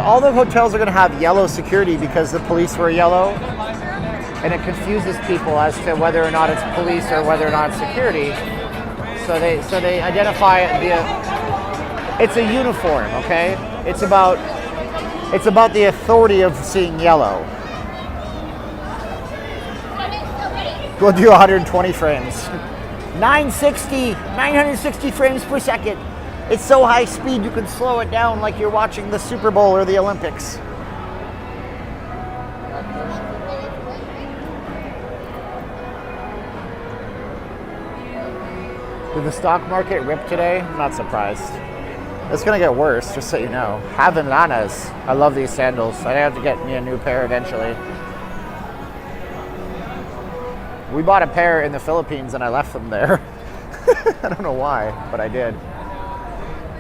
all the hotels are going to have yellow security because the police were yellow. And it confuses people as to whether or not it's police or whether or not it's security. So they identify it's a uniform, okay? It's about the authority of seeing yellow. We'll do 120 frames. 960 frames per second. It's so high speed you can slow it down like you're watching the Super Bowl or the Olympics. Did the stock market rip today? I'm not surprised. It's gonna get worse, just so you know. Havananas. I love these sandals. I have to get me a new pair eventually. We bought a pair in the Philippines and I left them there. I don't know why, but I did.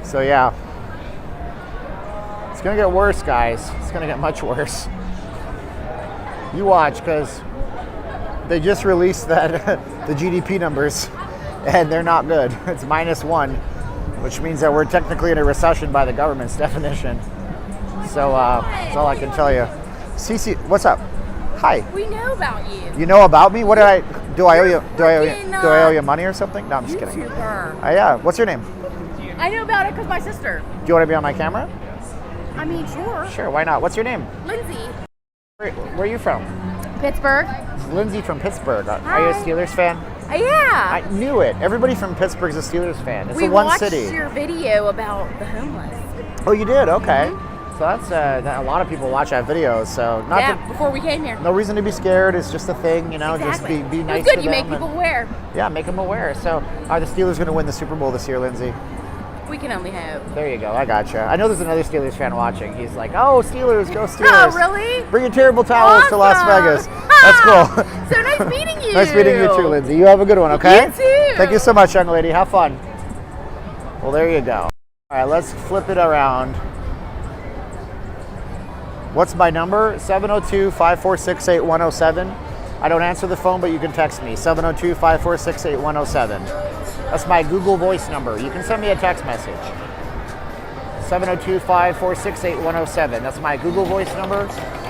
So yeah. It's gonna get worse, guys. It's gonna get much worse. You watch, because they just released that the GDP numbers. And they're not good. It's -1, which means that we're technically in a recession by the government's definition. So that's all I can tell you. Cece, what's up? Hi. We know about you. You know about me? What did I do? I owe you money or something? No, I'm just kidding. Yeah. What's your name? I know about it because my sister. Do you want to be on my camera? I mean, sure. Sure. Why not? What's your name? Lindsay. Where are you from? Pittsburgh. Lindsay from Pittsburgh. Hi. Are you a Steelers fan? Yeah. I knew it. Everybody from Pittsburgh's a Steelers fan. It's we the one watched city. your video about the homeless. Oh, you did? Okay. So that's a lot of people watch that video. So before we came here. No reason to be scared. It's just a thing, you know. Exactly. Just be nice it's good. to You them. make people aware. Yeah, make them aware. So are the Steelers going to win the Super Bowl this year, Lindsay? We can only hope. There you go. I gotcha. I know there's another Steelers fan watching. He's like, "Oh, Steelers, go Steelers!" Oh, really? Bring your terrible towels to Las Vegas. That's cool. So nice meeting you. Nice meeting you too, Lindsay. You have a good one, okay? You too. Thank you so much, young lady. Have fun. Well, there you go. All right, let's flip it around. What's my number? 702-546-8107. I don't answer the phone, but you can text me. 702-546-8107. That's my Google Voice number. You can send me a text message. 702-546-8107. That's my Google Voice number.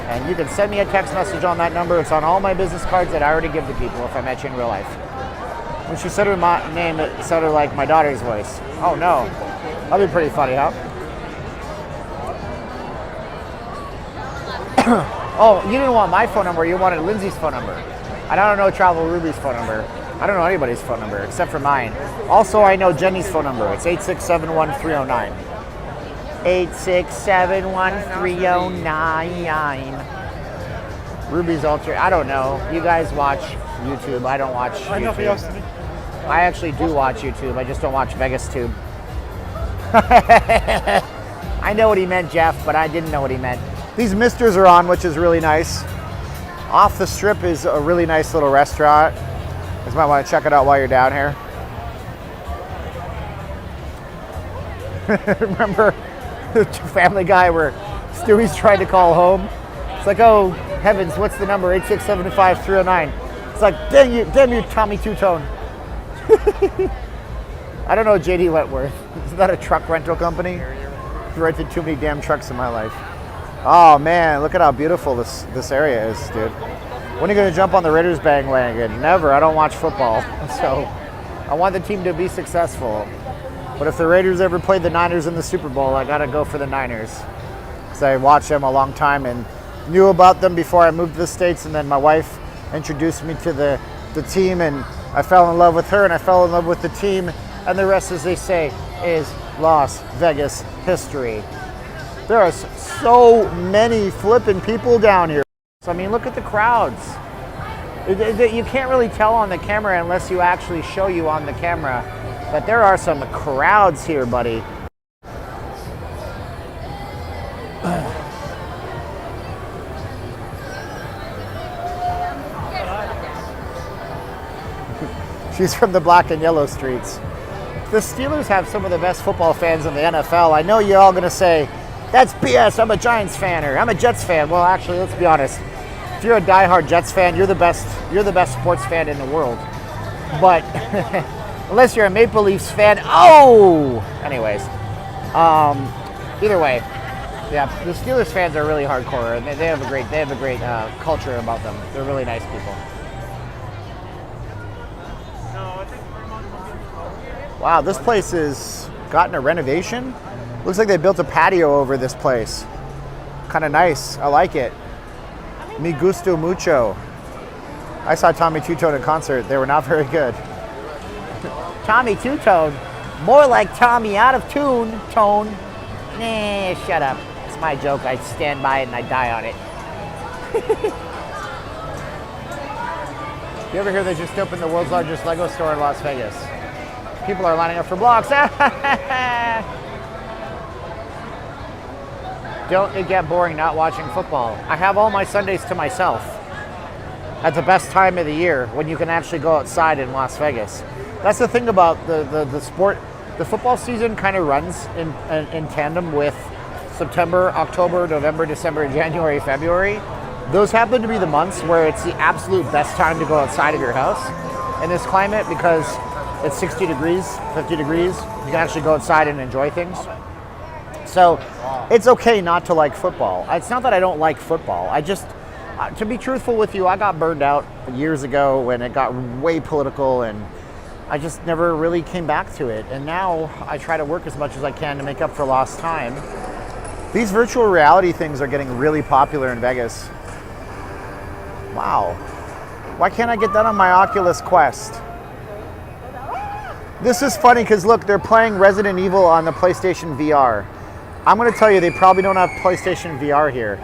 And you can send me a text message on that number. It's on all my business cards that I already give to people if I met you in real life. When she said her name, it sounded like my daughter's voice. Oh no. That'd be pretty funny, huh? Oh, you didn't want my phone number. You wanted Lindsay's phone number. I don't know Travel Ruby's phone number. I don't know anybody's phone number except for mine. Also, I know Jenny's phone number. It's 8671309. 8671309. Ruby's Alter. I don't know. You guys watch YouTube. I don't watch YouTube. I actually do watch YouTube. I just don't watch VegasTube. I know what he meant, Jeff, but I didn't know what he meant. These misters are on, which is really nice. Off the Strip is a really nice little restaurant. You guys might want to check it out while you're down here. Remember the Family Guy where Stewie's trying to call home? It's like, oh heavens, what's the number? 8675309. It's like, damn you, Tommy Two-Tone. I don't know JD Wentworth. Isn't that a truck rental company? I've rented too many damn trucks in my life. Oh man, look at how beautiful this area is, dude. When are you gonna jump on the Raiders bandwagon? Never. I don't watch football, so I want the team to be successful. But if the Raiders ever played the Niners in the Super Bowl, I gotta go for the Niners. Because I watched them a long time and knew about them before I moved to the States, and then my wife introduced me to the team, and I fell in love with her, and I fell in love with the team, and the rest, as they say, is Las Vegas history. There are so many flipping people down here. So, I mean, look at the crowds. You can't really tell on the camera unless you actually show you on the camera. But there are some crowds here, buddy. She's from the black and yellow streets. The Steelers have some of the best football fans in the NFL. I know you're all going to say, that's BS, I'm a Giants fan, or I'm a Jets fan. Well, actually, let's be honest. If you're a diehard Jets fan, you're the best sports fan in the world. But unless you're a Maple Leafs fan, anyways. Either way, yeah, the Steelers fans are really hardcore, and they have a great culture about them. They're really nice people. Wow, this place has gotten a renovation. Looks like they built a patio over this place. Kind of nice. I like it. Me gusto mucho. I saw Tommy Two-Tone in concert. They were not very good. Tommy Two-Tone? More like Tommy out of tune, tone. Nah, shut up. It's my joke. I stand by it and I die on it. You ever hear they just opened the world's largest Lego store in Las Vegas? People are lining up for blocks. Don't it get boring not watching football? I have all my Sundays to myself at the best time of the year when you can actually go outside in Las Vegas. That's the thing about the sport. The football season kind of runs in tandem with September, October, November, December, January, February. Those happen to be the months where it's the absolute best time to go outside of your house in this climate because it's 60 degrees, 50 degrees. You can actually go outside and enjoy things. So it's okay not to like football. It's not that I don't like football. I just, to be truthful with you, I got burned out years ago when it got way political and I just never really came back to it. And now I try to work as much as I can to make up for lost time. These virtual reality things are getting really popular in Vegas. Wow. Why can't I get that on my Oculus Quest? This is funny because look, they're playing Resident Evil on the PlayStation VR. I'm going to tell you, they probably don't have PlayStation VR here.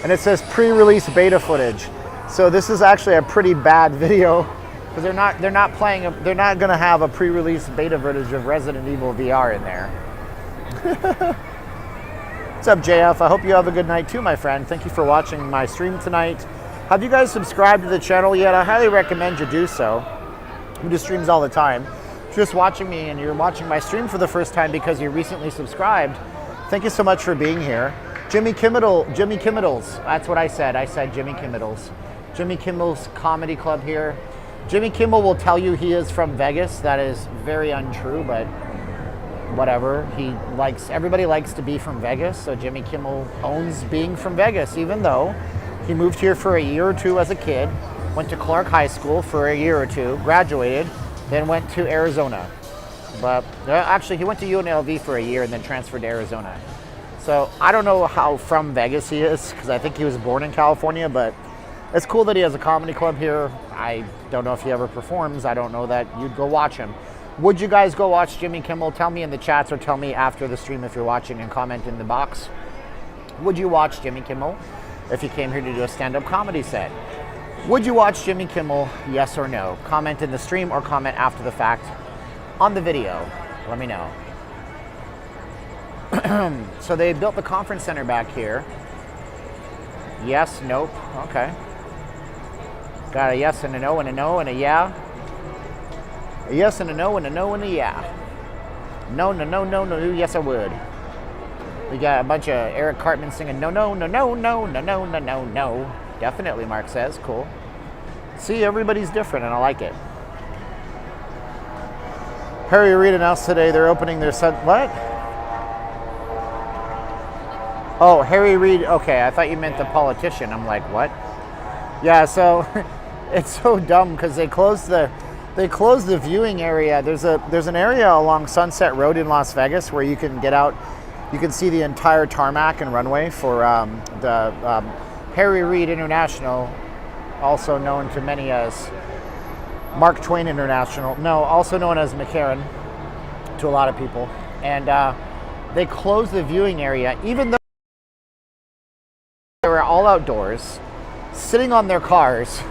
And it says pre-release beta footage. So this is actually a pretty bad video because they're not going to have a pre-release beta footage of Resident Evil VR in there. What's up, JF? I hope you have a good night too, my friend. Thank you for watching my stream tonight. Have you guys subscribed to the channel yet? I highly recommend you do so. We do streams all the time. If you're just watching me and you're watching my stream for the first time because you recently subscribed, thank you so much for being here. Jimmy Kimmel's, that's what I said. I said Jimmy Kimmel's. Jimmy Kimmel's Comedy Club here. Jimmy Kimmel will tell you he is from Vegas. That is very untrue, but whatever. Everybody likes to be from Vegas, so Jimmy Kimmel owns being from Vegas, even though he moved here for a year or two as a kid, went to Clark High School for a year or two, graduated, then went to Arizona. But actually, he went to UNLV for a year and then transferred to Arizona. So I don't know how from Vegas he is, because I think he was born in California, but it's cool that he has a comedy club here. I don't know if he ever performs. I don't know that you'd go watch him. Would you guys go watch Jimmy Kimmel? Tell me in the chats or tell me after the stream if you're watching and comment in the box. Would you watch Jimmy Kimmel if he came here to do a stand-up comedy set? Would you watch Jimmy Kimmel, yes or no? Comment in the stream or comment after the fact on the video. Let me know. So they built the conference center back here. Yes, nope, okay. Got a yes and a no and a no and a yeah. A yes and a no and a no and a yeah. No, no, no, no, no, yes I would. We got a bunch of Eric Cartman singing no, no, no, no, no, no, no, no, no, no. Definitely, Mark says, cool. See, everybody's different and I like it. Harry Reid announced today they're opening their what? Oh, Harry Reid, okay, I thought you meant the politician. I'm like, what? Yeah, so it's so dumb because they closed the viewing area. There's an area along Sunset Road in Las Vegas where you can get out, you can see the entire tarmac and runway for the Harry Reid International, also known to many as Mark Twain International. No, also known as McCarran to a lot of people. And they closed the viewing area, even though they were all outdoors, sitting on their cars,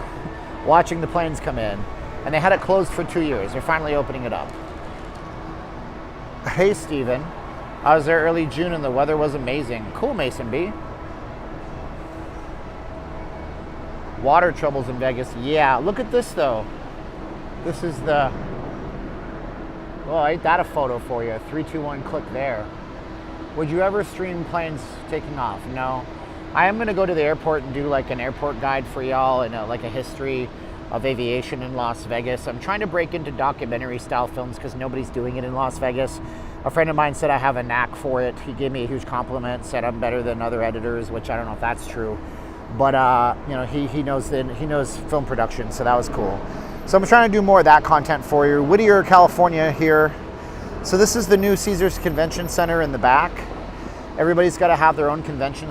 watching the planes come in, and they had it closed for 2 years. They're finally opening it up. Hey, Steven. I was there early June and the weather was amazing. Cool, Mason B. Water troubles in Vegas. Yeah, look at this, though. This is the... Well, ain't that a photo for you? 3, 2, 1, click there. Would you ever stream planes taking off? No. I am going to go to the airport and do like an airport guide for y'all and like a history of aviation in Las Vegas. I'm trying to break into documentary style films because nobody's doing it in Las Vegas. A friend of mine said I have a knack for it. He gave me a huge compliment, said I'm better than other editors, which I don't know if that's true. But you know, he knows film production, so that was cool. So I'm trying to do more of that content for you. Whittier, California here. So this is the new Caesars Convention Center in the back. Everybody's got to have their own convention.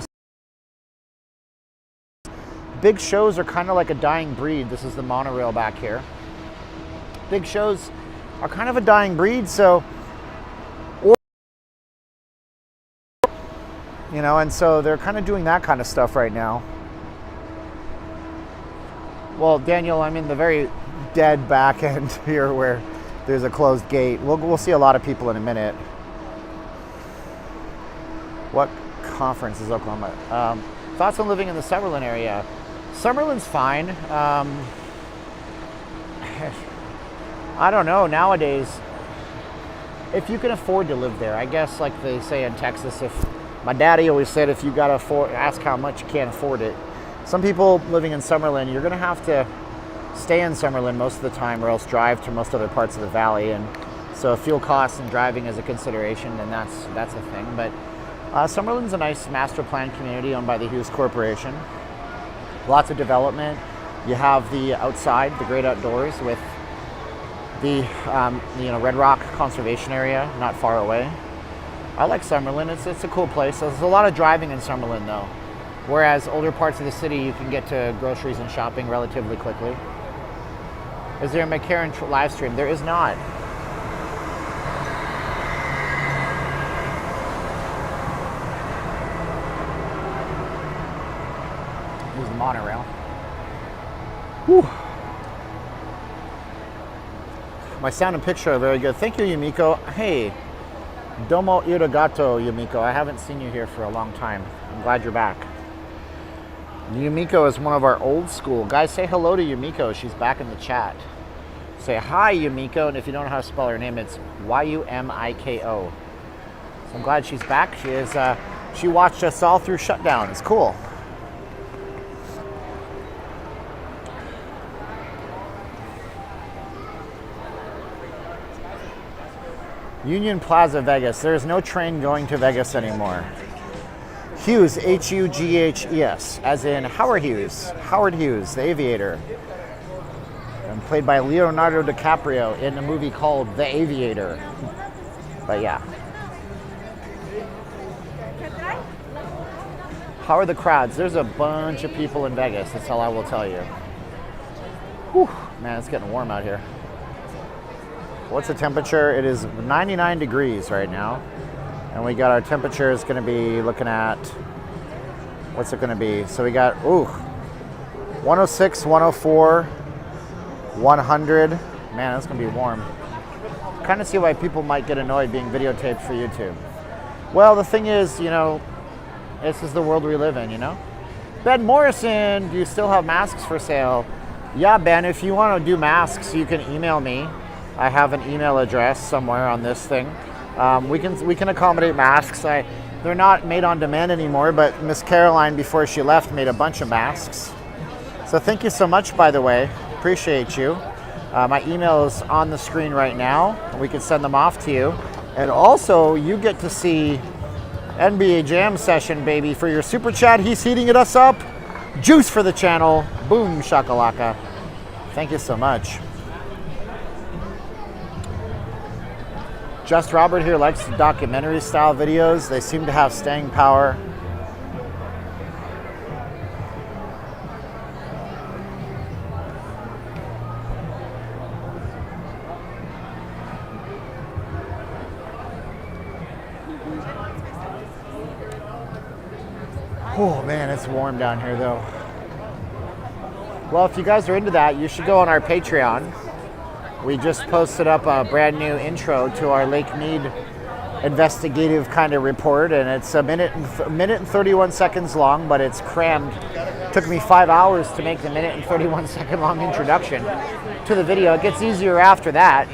Big shows are kind of like a dying breed. This is the monorail back here. Big shows are kind of a dying breed, so, you know, and so they're kind of doing that kind of stuff right now. Well, Daniel, I'm in the very dead back end here where there's a closed gate. We'll see a lot of people in a minute. What conference is Oklahoma? Thoughts on living in the Summerlin area? Summerlin's fine. I don't know, nowadays, if you can afford to live there, I guess like they say in Texas, if my daddy always said, if you gotta ask how much, you can't afford it. Some people living in Summerlin, you're gonna have to stay in Summerlin most of the time or else drive to most other parts of the valley. And so fuel costs and driving is a consideration, and that's a thing. But Summerlin's a nice master plan community owned by the Hughes Corporation. Lots of development. You have the outside, the great outdoors with the Red Rock Conservation Area not far away. I like Summerlin. It's a cool place. There's a lot of driving in Summerlin though. Whereas older parts of the city, you can get to groceries and shopping relatively quickly. Is there a McCarran live stream? There is not. Here's the monorail. Whew. My sound and picture are very good. Thank you, Yumiko. Hey, domo irigato, Yumiko. I haven't seen you here for a long time. I'm glad you're back. Yumiko is one of our old school. Guys, say hello to Yumiko. She's back in the chat. Say hi, Yumiko. And if you don't know how to spell her name, it's Y-U-M-I-K-O. So I'm glad she's back. She watched us all through shutdown. It's cool. Union Plaza, Vegas. There's no train going to Vegas anymore. Hughes, H-U-G-H-E-S, as in Howard Hughes. Howard Hughes, the aviator. And played by Leonardo DiCaprio in a movie called The Aviator. But yeah. How are the crowds? There's a bunch of people in Vegas. That's all I will tell you. Whew, man, it's getting warm out here. What's the temperature? It is 99 degrees right now. And we got our temperature is going to be looking at, what's it going to be? So we got, 106, 104, 100. Man, that's going to be warm. Kind of see why people might get annoyed being videotaped for YouTube. Well, the thing is, you know, this is the world we live in, you know? Ben Morrison, do you still have masks for sale? Yeah, Ben, if you want to do masks, you can email me. I have an email address somewhere on this thing. We can accommodate masks. They're not made on demand anymore, but Miss Caroline, before she left, made a bunch of masks. So thank you so much, by the way. Appreciate you. My email is on the screen right now. We can send them off to you. And also, you get to see NBA Jam Session, baby. For your super chat, he's heating it us up. Juice for the channel. Boom shakalaka. Thank you so much. Just Robert here likes the documentary style videos. They seem to have staying power. Oh man, it's warm down here though. Well, if you guys are into that, you should go on our Patreon. We just posted up a brand new intro to our Lake Mead investigative kind of report, and it's a minute and 31 seconds long, but it's crammed. It took me 5 hours to make the minute and 31 second long introduction to the video. It gets easier after that.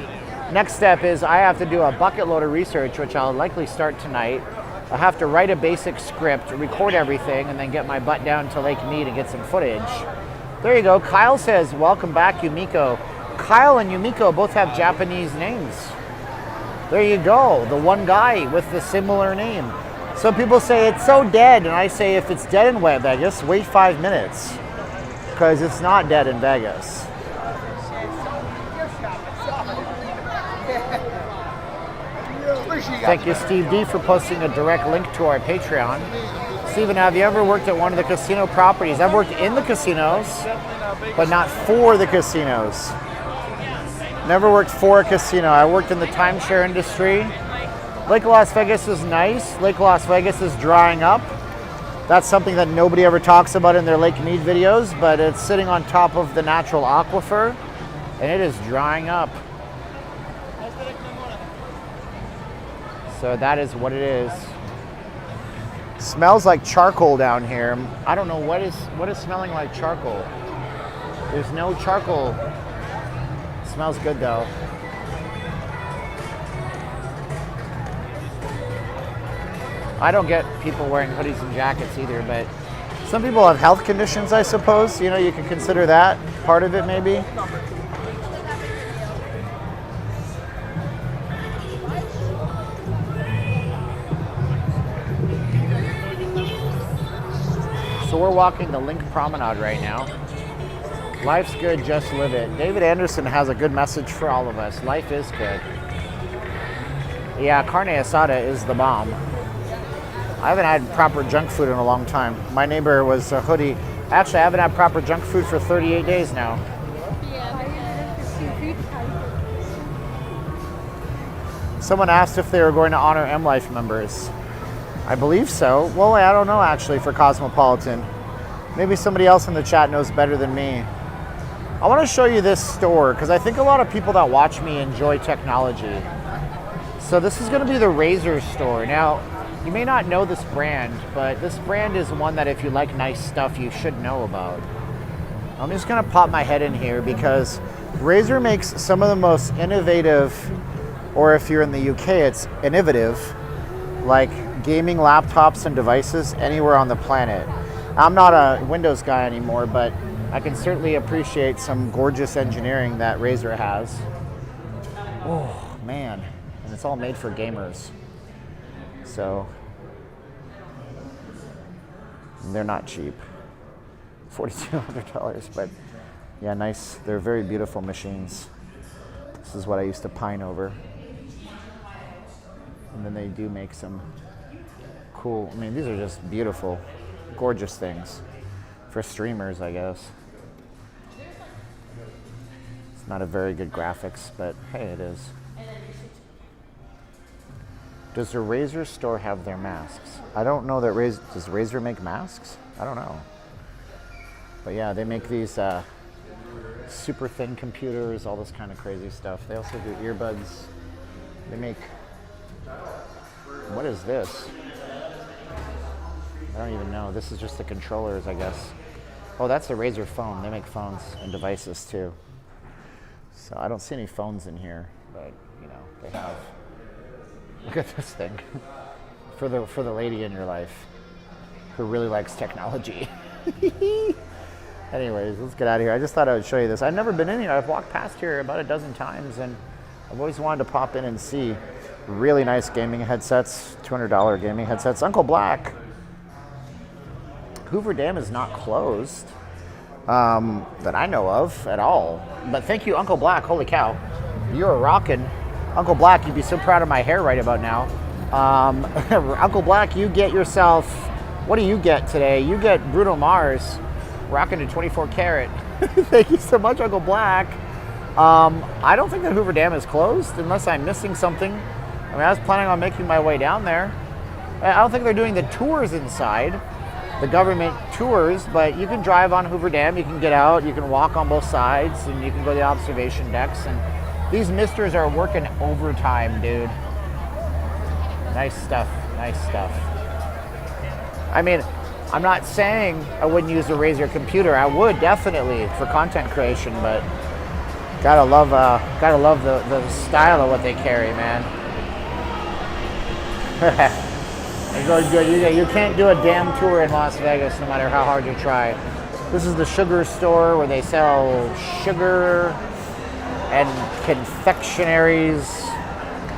Next step is I have to do a bucket load of research, which I'll likely start tonight. I have to write a basic script, record everything, and then get my butt down to Lake Mead and get some footage. There you go. Kyle says, welcome back, Yumiko. Kyle and Yumiko both have Japanese names. There you go. The one guy with the similar name. Some people say it's so dead, and I say if it's dead in Vegas, wait 5 minutes, because it's not dead in Vegas. Thank you, Steve D, for posting a direct link to our Patreon. Stephen, have you ever worked at one of the casino properties? I've worked in the casinos, but not for the casinos. Never worked for a casino. I worked in the timeshare industry. Lake Las Vegas is nice. Lake Las Vegas is drying up. That's something that nobody ever talks about in their Lake Mead videos, but it's sitting on top of the natural aquifer, and it is drying up. So that is what it is. Smells like charcoal down here. I don't know what is smelling like charcoal. There's no charcoal. Smells good though. I don't get people wearing hoodies and jackets either, but some people have health conditions, I suppose. You know, you can consider that part of it maybe. So we're walking the Link Promenade right now. Life's good, just live it. David Anderson has a good message for all of us. Life is good. Yeah, carne asada is the bomb. I haven't had proper junk food in a long time. My neighbor was a hoodie. Actually, I haven't had proper junk food for 38 days now. Someone asked if they were going to honor M-Life members. I believe so. Well, I don't know actually for Cosmopolitan. Maybe somebody else in the chat knows better than me. I want to show you this store because I think a lot of people that watch me enjoy technology. So this is going to be the Razer Store. Now, you may not know this brand, but this brand is one that if you like nice stuff, you should know about. I'm just going to pop my head in here because Razer makes some of the most innovative, or if you're in the UK, it's innovative, like gaming laptops and devices anywhere on the planet. I'm not a Windows guy anymore, but I can certainly appreciate some gorgeous engineering that Razer has. Oh, man. And it's all made for gamers. So, they're not cheap. $4,200, but yeah, nice. They're very beautiful machines. This is what I used to pine over. And then they do make some cool, I mean, these are just beautiful, gorgeous things for streamers, I guess. It's not a very good graphics, but hey, it is. Does the Razer store have their masks? I don't know that Razer, does Razer make masks? I don't know. But yeah, they make these super thin computers, all this kind of crazy stuff. They also do earbuds. They make, what is this? I don't even know. This is just the controllers, I guess. Oh, that's the Razer phone. They make phones and devices too. So I don't see any phones in here, but you know, they have. Look at this thing. for the lady in your life who really likes technology. Anyways, let's get out of here. I just thought I would show you this. I've never been in here. I've walked past here about a dozen times, and I've always wanted to pop in and see really nice gaming headsets, $200 gaming headsets. Uncle Black. Hoover Dam is not closed that I know of at all. But thank you, Uncle Black. Holy cow. You are rocking. Uncle Black, you'd be so proud of my hair right about now. Uncle Black, you get yourself, what do you get today? You get Bruno Mars rocking a 24 karat. Thank you so much, Uncle Black. I don't think that Hoover Dam is closed unless I'm missing something. I mean, I was planning on making my way down there. I don't think they're doing the tours inside, the government tours, but you can drive on Hoover Dam, you can get out, you can walk on both sides, and you can go to the observation decks. And these misters are working overtime, dude. Nice stuff, nice stuff. I mean, I'm not saying I wouldn't use a Razer computer. I would definitely for content creation, but gotta love the style of what they carry, man. You can't do a damn tour in Las Vegas no matter how hard you try. This is the sugar store where they sell sugar and confectionaries,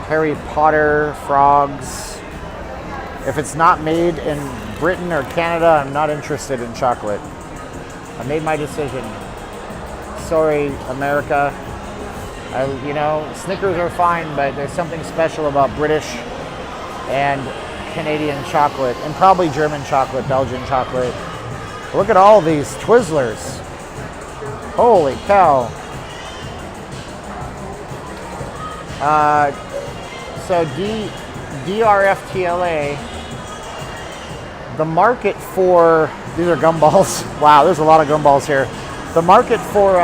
Harry Potter, frogs. If it's not made in Britain or Canada, I'm not interested in chocolate. I made my decision. Sorry, America. You know, Snickers are fine, but there's something special about British and Canadian chocolate, and probably German chocolate, Belgian chocolate. Look at all these Twizzlers. Holy cow. So DRFTLA, the market for, these are gumballs. Wow, there's a lot of gumballs here. The market for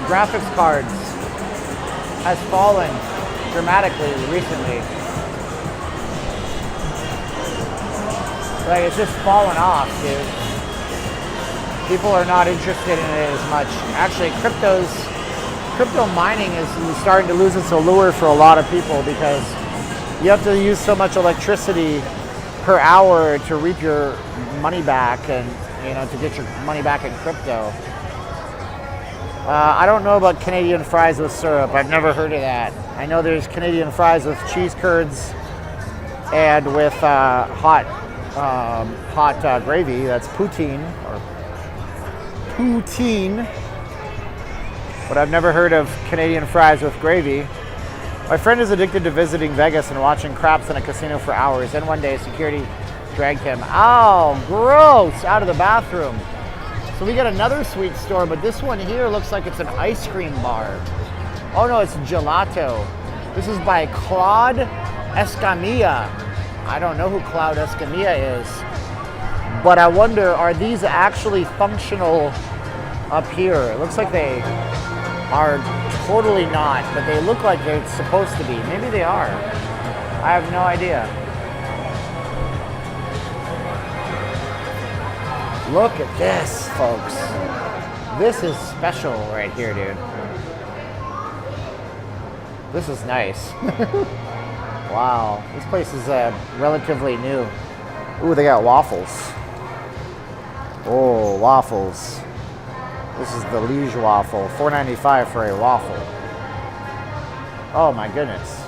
graphics cards has fallen dramatically recently. Like, it's just fallen off, dude. People are not interested in it as much. Actually, crypto mining is starting to lose its allure for a lot of people because you have to use so much electricity per hour to reap your money back and, you know, to get your money back in crypto. I don't know about Canadian fries with syrup. I've never heard of that. I know there's Canadian fries with cheese curds and with hot gravy. That's poutine or poutine. But I've never heard of Canadian fries with gravy. My friend is addicted to visiting Vegas and watching craps in a casino for hours. Then one day, security dragged him. Oh, gross! Out of the bathroom. So we got another sweet store, but this one here looks like it's an ice cream bar. Oh no, it's gelato. This is by Claude Escamilla. I don't know who Claude Escamilla is, but I wonder, are these actually functional up here? It looks like they are totally not, but they look like they're supposed to be. Maybe they are. I have no idea. Look at this, folks. This is special right here, dude. This is nice. Wow, this place is relatively new. Ooh, they got waffles. Oh, waffles. This is the Liege waffle, $4.95 for a waffle. Oh my goodness.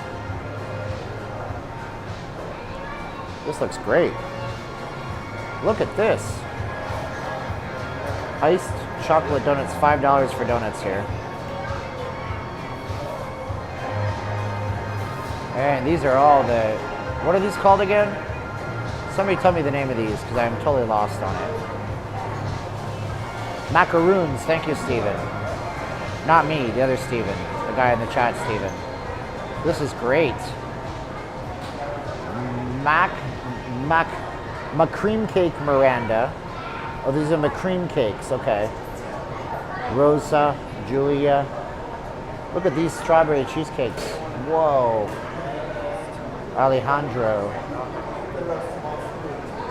This looks great. Look at this. Iced chocolate donuts, $5 for donuts here. And these are all the, what are these called again? Somebody tell me the name of these because I'm totally lost on it. Macaroons, thank you, Steven. Not me, the other Steven. The guy in the chat, Steven. This is great. cream cake Miranda. Oh, these are McCream cakes. Okay. Rosa, Julia. Look at these strawberry cheesecakes. Whoa. Alejandro.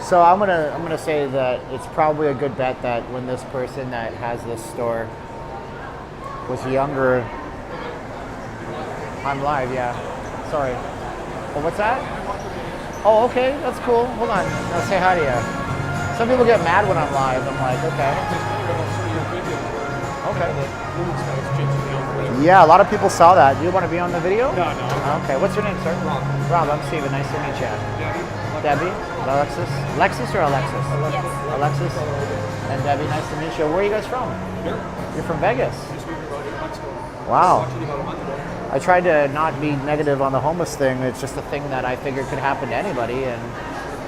So I'm gonna say that it's probably a good bet that when this person that has this store was younger. I'm live, yeah. Sorry. Oh, what's that? Oh, okay, that's cool. Hold on, I'll say hi to you. Some people get mad when I'm live. I'm like, okay. Okay. Yeah, a lot of people saw that. Do you want to be on the video? No. Okay, what's your name, sir? Rob. Rob, I'm Steven. Nice to meet you. Debbie? Alexis? Lexus or Alexis? Yes. Alexis and Debbie, nice to meet you. Where are you guys from? Here. You're from Vegas. Just moved about 8 months ago. Wow. Actually about a month ago. I tried to not be negative on the homeless thing. It's just a thing that I figured could happen to anybody, and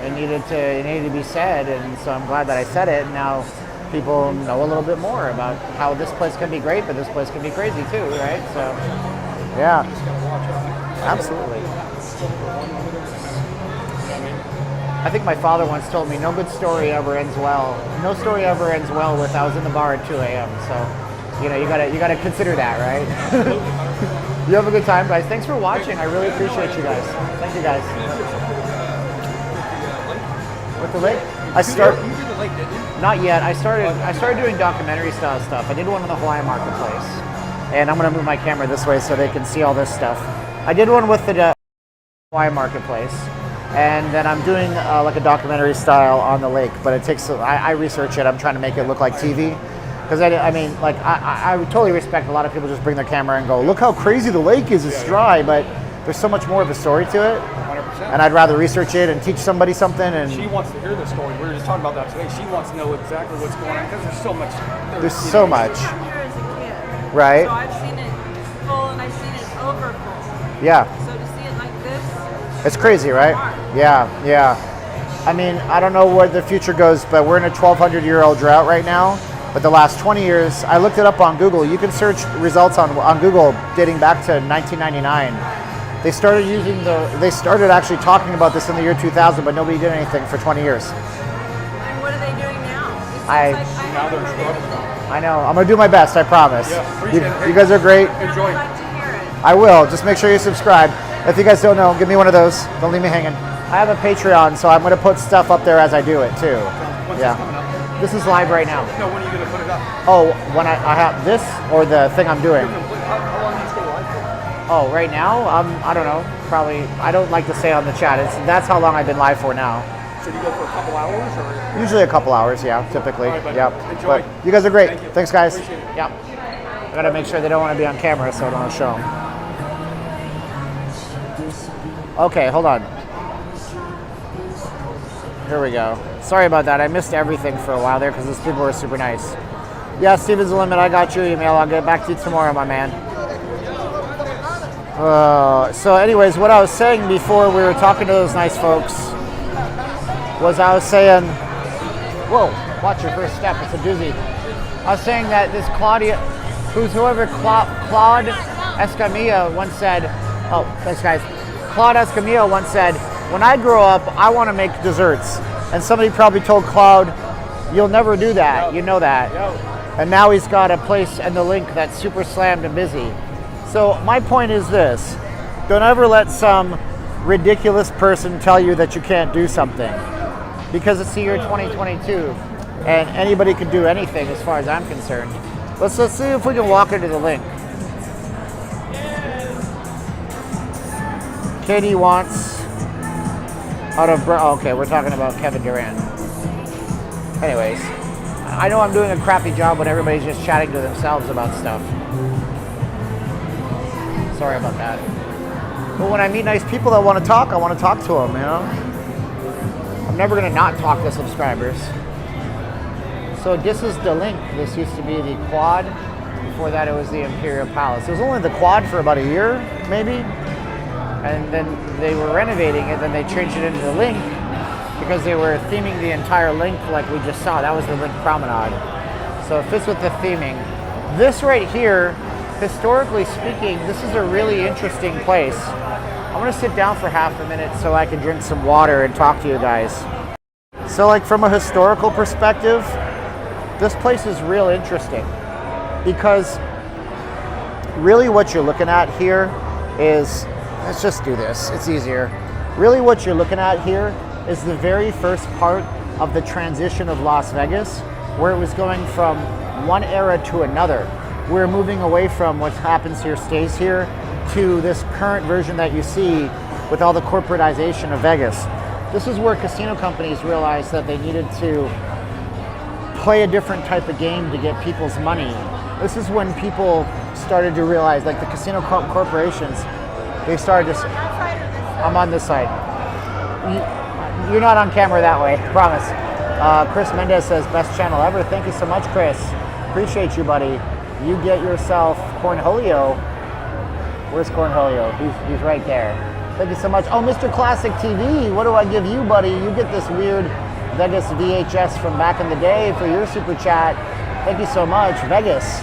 it needed to be said. And so I'm glad that I said it. And now people know a little bit more about how this place can be great, but this place can be crazy too, right? So, yeah, absolutely. I think my father once told me, no good story ever ends well. No story ever ends well with I was in the bar at 2 a.m. So, you know, you gotta consider that, right? You have a good time, guys. Thanks for watching. I really appreciate you guys. Thank you, guys. With the lake? You did the lake, didn't you? Not yet. I started doing documentary style stuff. I did one on the Hawaii Marketplace, and I'm gonna move my camera this way so they can see all this stuff. I did one with the Hawaii Marketplace, and then I'm doing like a documentary style on the lake. But it takes. I research it. I'm trying to make it look like TV. Because I mean, like, I totally respect a lot of people just bring their camera and go, look how crazy the lake is, it's dry, but there's so much more of a story to it. 100%. And I'd rather research it and teach somebody something. And She wants to hear the story. We were just talking about that today. She wants to know exactly what's going on because there's so much. There's so much. From here as a kid. Right. So I've seen it full and I've seen it over full. Yeah. So to see it like this, It's crazy, right? Yeah. I mean, I don't know where the future goes, but we're in a 1,200-year-old drought right now. But the last 20 years, I looked it up on Google. You can search results on Google dating back to 1999. They started actually talking about this in the year 2000, but nobody did anything for 20 years. and what are they doing now? It seems I- like Now they're struggling. I know. I'm gonna do my best. I promise. Yeah, appreciate it. You guys are great. Enjoy. I'd like to hear it. I will. Just make sure you subscribe. If you guys don't know, give me one of those. Don't leave me hanging. I have a Patreon, so I'm going to put stuff up there as I do it too. When's Yeah. this coming up? This is live right now. No, when are you going to put it up? Oh, when I have this or the thing I'm doing? How long do you stay live for? Oh, right now? I don't know. Probably. I don't like to say on the chat. That's how long I've been live for now. So do you go for a couple hours or? Usually a couple hours, yeah, typically. All right, buddy. Yep. Enjoy. But you guys are great. Thank you. Thanks, guys. Appreciate it. Yep. I gotta make sure they don't want to be on camera, so I don't want to show them. Okay, hold on. Here we go. Sorry about that. I missed everything for a while there because those people were super nice. Yeah, Steven's the limit. I got your email. I'll get back to you tomorrow, my man. So anyways, what I was saying before we were talking to those nice folks was I was saying, whoa, watch your first step. It's a doozy. I was saying that this Claude Escamilla once said, oh, thanks guys. Claude Escamilla once said, when I grow up, I want to make desserts. And somebody probably told Claude, you'll never do that. You know that. And now he's got a place and the link that's super slammed and busy. So my point is this. Don't ever let some ridiculous person tell you that you can't do something. Because it's the year 2022. And anybody can do anything as far as I'm concerned. Let's see if we can walk into the link. Katie wants out of okay, we're talking about Kevin Durant. Anyways, I know I'm doing a crappy job when everybody's just chatting to themselves about stuff. Sorry about that. But when I meet nice people that want to talk, I want to talk to them, you know? I'm never going to not talk to subscribers. So this is the link. This used to be the Quad. Before that, it was the Imperial Palace. It was only the Quad for about a year, maybe. And then they were renovating it, then they changed it into the Link because they were theming the entire Link like we just saw. That was the Link Promenade. So it fits with the theming. This right here, historically speaking, this is a really interesting place I'm gonna sit down for half a minute so I can drink some water and talk to you guys. So like from a historical perspective, this place is real interesting because really what you're looking at here is, let's just do this, it's easier. Really what you're looking at here is the very first part of the transition of Las Vegas, where it was going from one era to another. We're moving away from what happens here stays here to this current version that you see with all the corporatization of Vegas. This is where casino companies realized that they needed to play a different type of game to get people's money. This is when people started to realize, like the casino corporations, they started to, I'm on this side. You're not on camera that way, promise. Chris Mendez says, best channel ever. Thank you so much, Chris. Appreciate you, buddy. You get yourself Cornholio. Where's Cornholio? He's right there. Thank you so much. Oh, Mr. Classic TV, what do I give you, buddy? You get this weird Vegas VHS from back in the day for your super chat. Thank you so much. Vegas,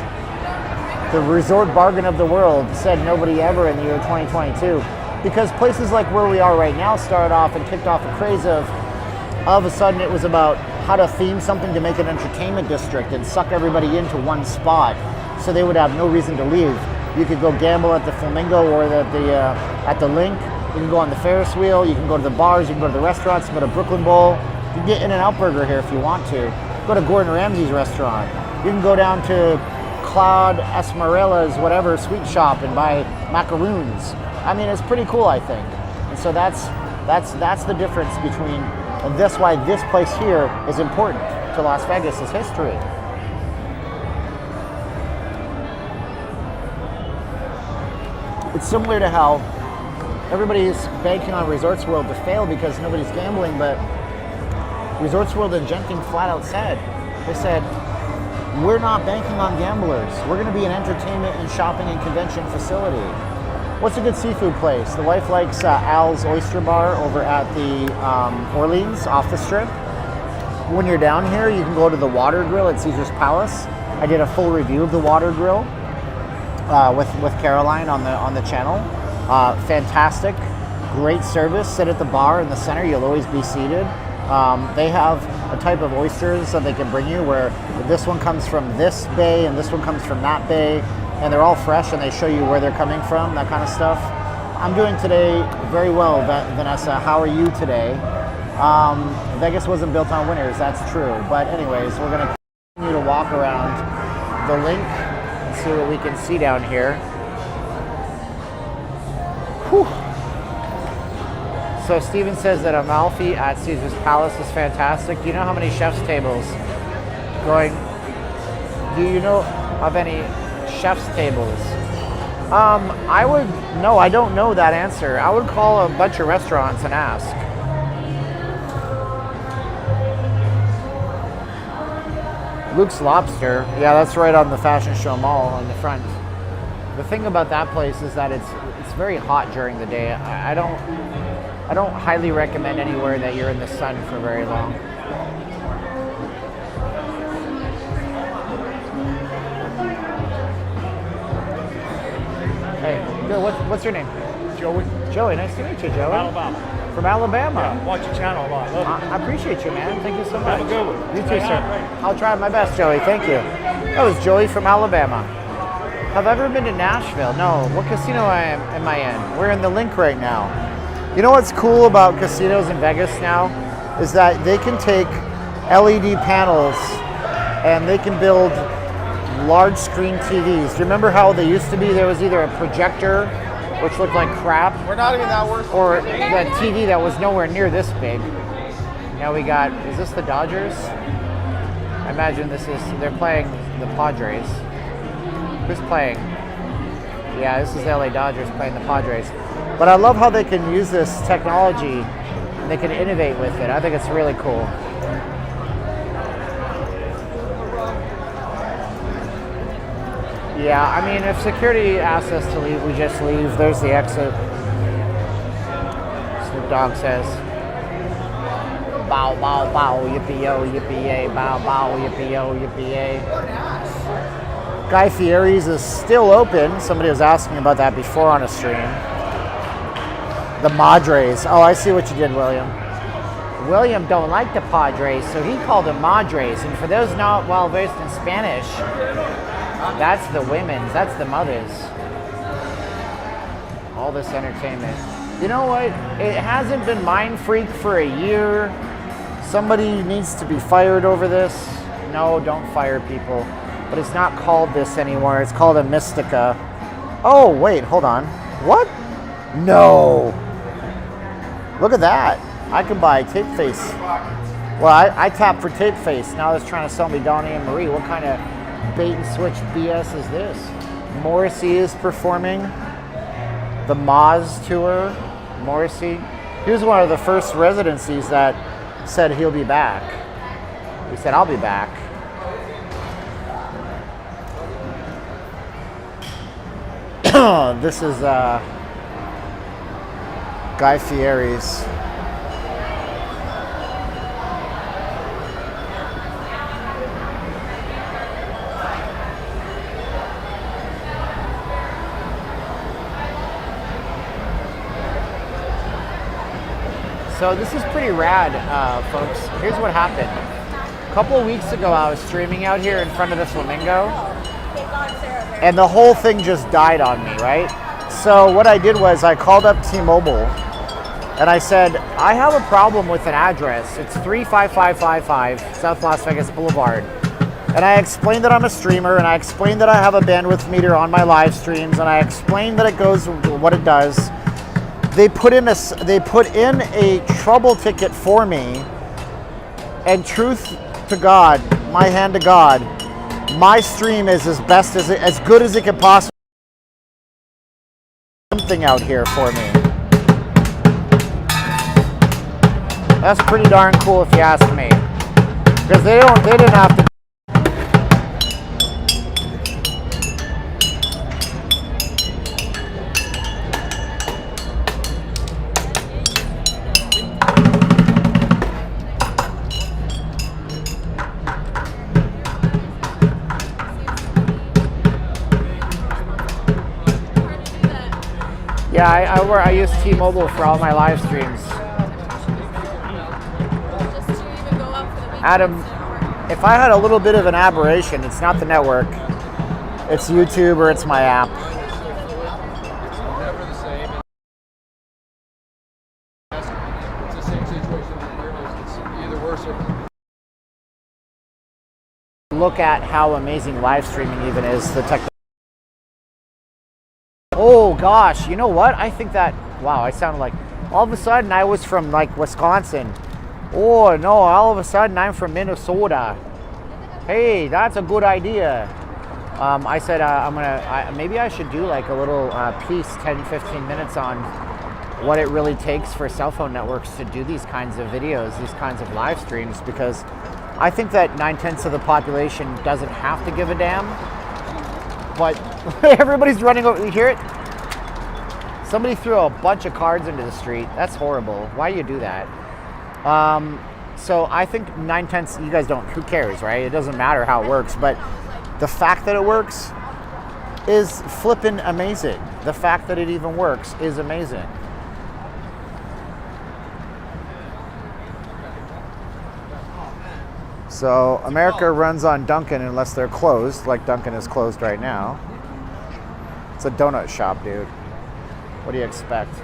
the resort bargain of the world, said nobody ever in the year 2022. Because places like where we are right now started off and kicked off a craze of all of a sudden it was about how to theme something to make an entertainment district and suck everybody into one spot so they would have no reason to leave. You could go gamble at the Flamingo or at the Link. You can go on the Ferris wheel. You can go to the bars. You can go to the restaurants. You can go to Brooklyn Bowl. You can get In-N-Out Burger here if you want to. Go to Gordon Ramsay's restaurant. You can go down to Claude Esmerilla's whatever sweet shop and buy macaroons. I mean, it's pretty cool, I think. And so that's the difference between, and that's why this place here is important to Las Vegas' history. It's similar to how everybody's banking on Resorts World to fail because nobody's gambling, but Resorts World and Genting flat out said, they said, we're not banking on gamblers. We're going to be an entertainment and shopping and convention facility. What's a good seafood place? The wife likes Al's Oyster Bar over at the Orleans off the Strip. When you're down here, you can go to the Water Grill at Caesar's Palace. I did a full review of the Water Grill with Caroline on the channel. Fantastic, great service. Sit at the bar in the center. You'll always be seated. They have a type of oysters that they can bring you where this one comes from this bay and this one comes from that bay, and they're all fresh and they show you where they're coming from, that kind of stuff. I'm doing today very well, Vanessa. How are you today? Vegas wasn't built on winners, that's true. But anyways, we're gonna continue to walk around the Link and see what we can see down here. Whew. So Steven says that Amalfi at Caesar's Palace is fantastic. Do you know how many chef's tables going? Do you know of any chef's tables? I don't know that answer. I would call a bunch of restaurants and ask. Luke's Lobster, yeah, that's right on the Fashion Show Mall in the front. The thing about that place is that it's very hot during the day. I don't highly recommend anywhere that you're in the sun for very long. Hey, Bill, what's your name? Joey. Joey, nice to meet you, Joey. From Alabama. From Alabama. Yeah, watch your channel a lot. Love it. I appreciate you, man. Thank you so much. Have a good one. You too, Stay sir. hydrated. I'll try my best, Joey. Thank you. That was Joey from Alabama. Have I ever been to Nashville? No. What casino am I in? We're in the Link right now. You know what's cool about casinos in Vegas now is that they can take LED panels and they can build large screen TVs. Do you remember how they used to be? There was either a projector, which looked like crap, We're not even that worse. or the TV that was nowhere near this big. Now we got, is this the Dodgers? I imagine they're playing the Padres. Who's playing? Yeah, this is the LA Dodgers playing the Padres. But I love how they can use this technology and they can innovate with it. I think it's really cool. Yeah, I mean, if security asks us to leave, we just leave. There's the exit. Snoop Dogg says, bow, bow, bow, yippee-yo, yippee-yay, bow, bow, yippee-yo, yippee-yay. Guy Fieri's is still open. Somebody was asking about that before on a stream. The Madres. Oh, I see what you did, William. William don't like the Padres, so he called them Madres. And for those not well versed in Spanish, that's the women's, that's the mothers. All this entertainment. You know what? It hasn't been Mind Freak for a year. Somebody needs to be fired over this. No, don't fire people. But it's not called this anymore. It's called a Mystica. Oh, wait, hold on. What? No. Look at that. I can buy tape face. Well, I tapped for tape face. Now it's trying to sell me Donnie and Marie. What kind of bait and switch BS is this? Morrissey is performing. The Moz tour. Morrissey. He was one of the first residencies that said he'll be back. He said, I'll be back. This is Guy Fieri's. So this is pretty rad, folks. Here's what happened. A couple of weeks ago, I was streaming out here in front of the Flamingo, and the whole thing just died on me, right? So what I did was I called up T-Mobile, and I said, I have a problem with an address. It's 35555 South Las Vegas Boulevard. And I explained that I'm a streamer, and I explained that I have a bandwidth meter on my live streams, and I explained that it goes what it does. They put in a trouble ticket for me, and truth to God, my hand to God, my stream is as good as it could possibly be. Something out here for me. That's pretty darn cool if you ask me, because they didn't have to. Yeah, I use T-Mobile for all my live streams. Adam, if I had a little bit of an aberration, it's not the network. It's YouTube or it's my app. Never the same. It's the same situation. It's either worse or. Look at how amazing live streaming even is. The tech. Oh gosh, you know what? I think that, wow, I sounded like, all of a sudden I was from like Wisconsin. Oh no, all of a sudden I'm from Minnesota. Hey, that's a good idea. I said maybe I should do like a little piece, 10-15 minutes on what it really takes for cell phone networks to do these kinds of videos, these kinds of live streams, because I think that 9/10 of the population doesn't have to give a damn. But everybody's running over. You hear it? Somebody threw a bunch of cards into the street. That's horrible. Why do you do that? So I think 9/10, you guys don't, who cares, right? It doesn't matter how it works. But the fact that it works is flippin' amazing. The fact that it even works is amazing. So America runs on Dunkin' unless they're closed, like Dunkin' is closed right now. It's a donut shop, dude. What do you expect?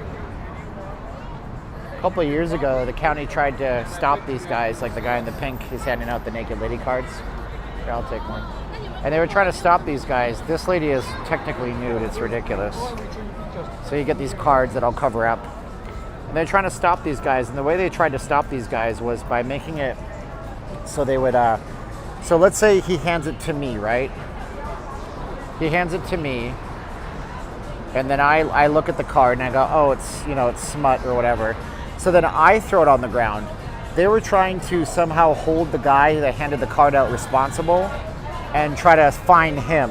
A couple of years ago, the county tried to stop these guys, like the guy in the pink, he's handing out the naked lady cards. Here, I'll take one. And they were trying to stop these guys. This lady is technically nude, it's ridiculous. So you get these cards that I'll cover up. And they're trying to stop these guys, and the way they tried to stop these guys was by making it so they would, so let's say he hands it to me, right? He hands it to me, and then I look at the card and I go, oh, it's, you know, it's smut or whatever. So then I throw it on the ground. They were trying to somehow hold the guy that handed the card out responsible and try to fine him.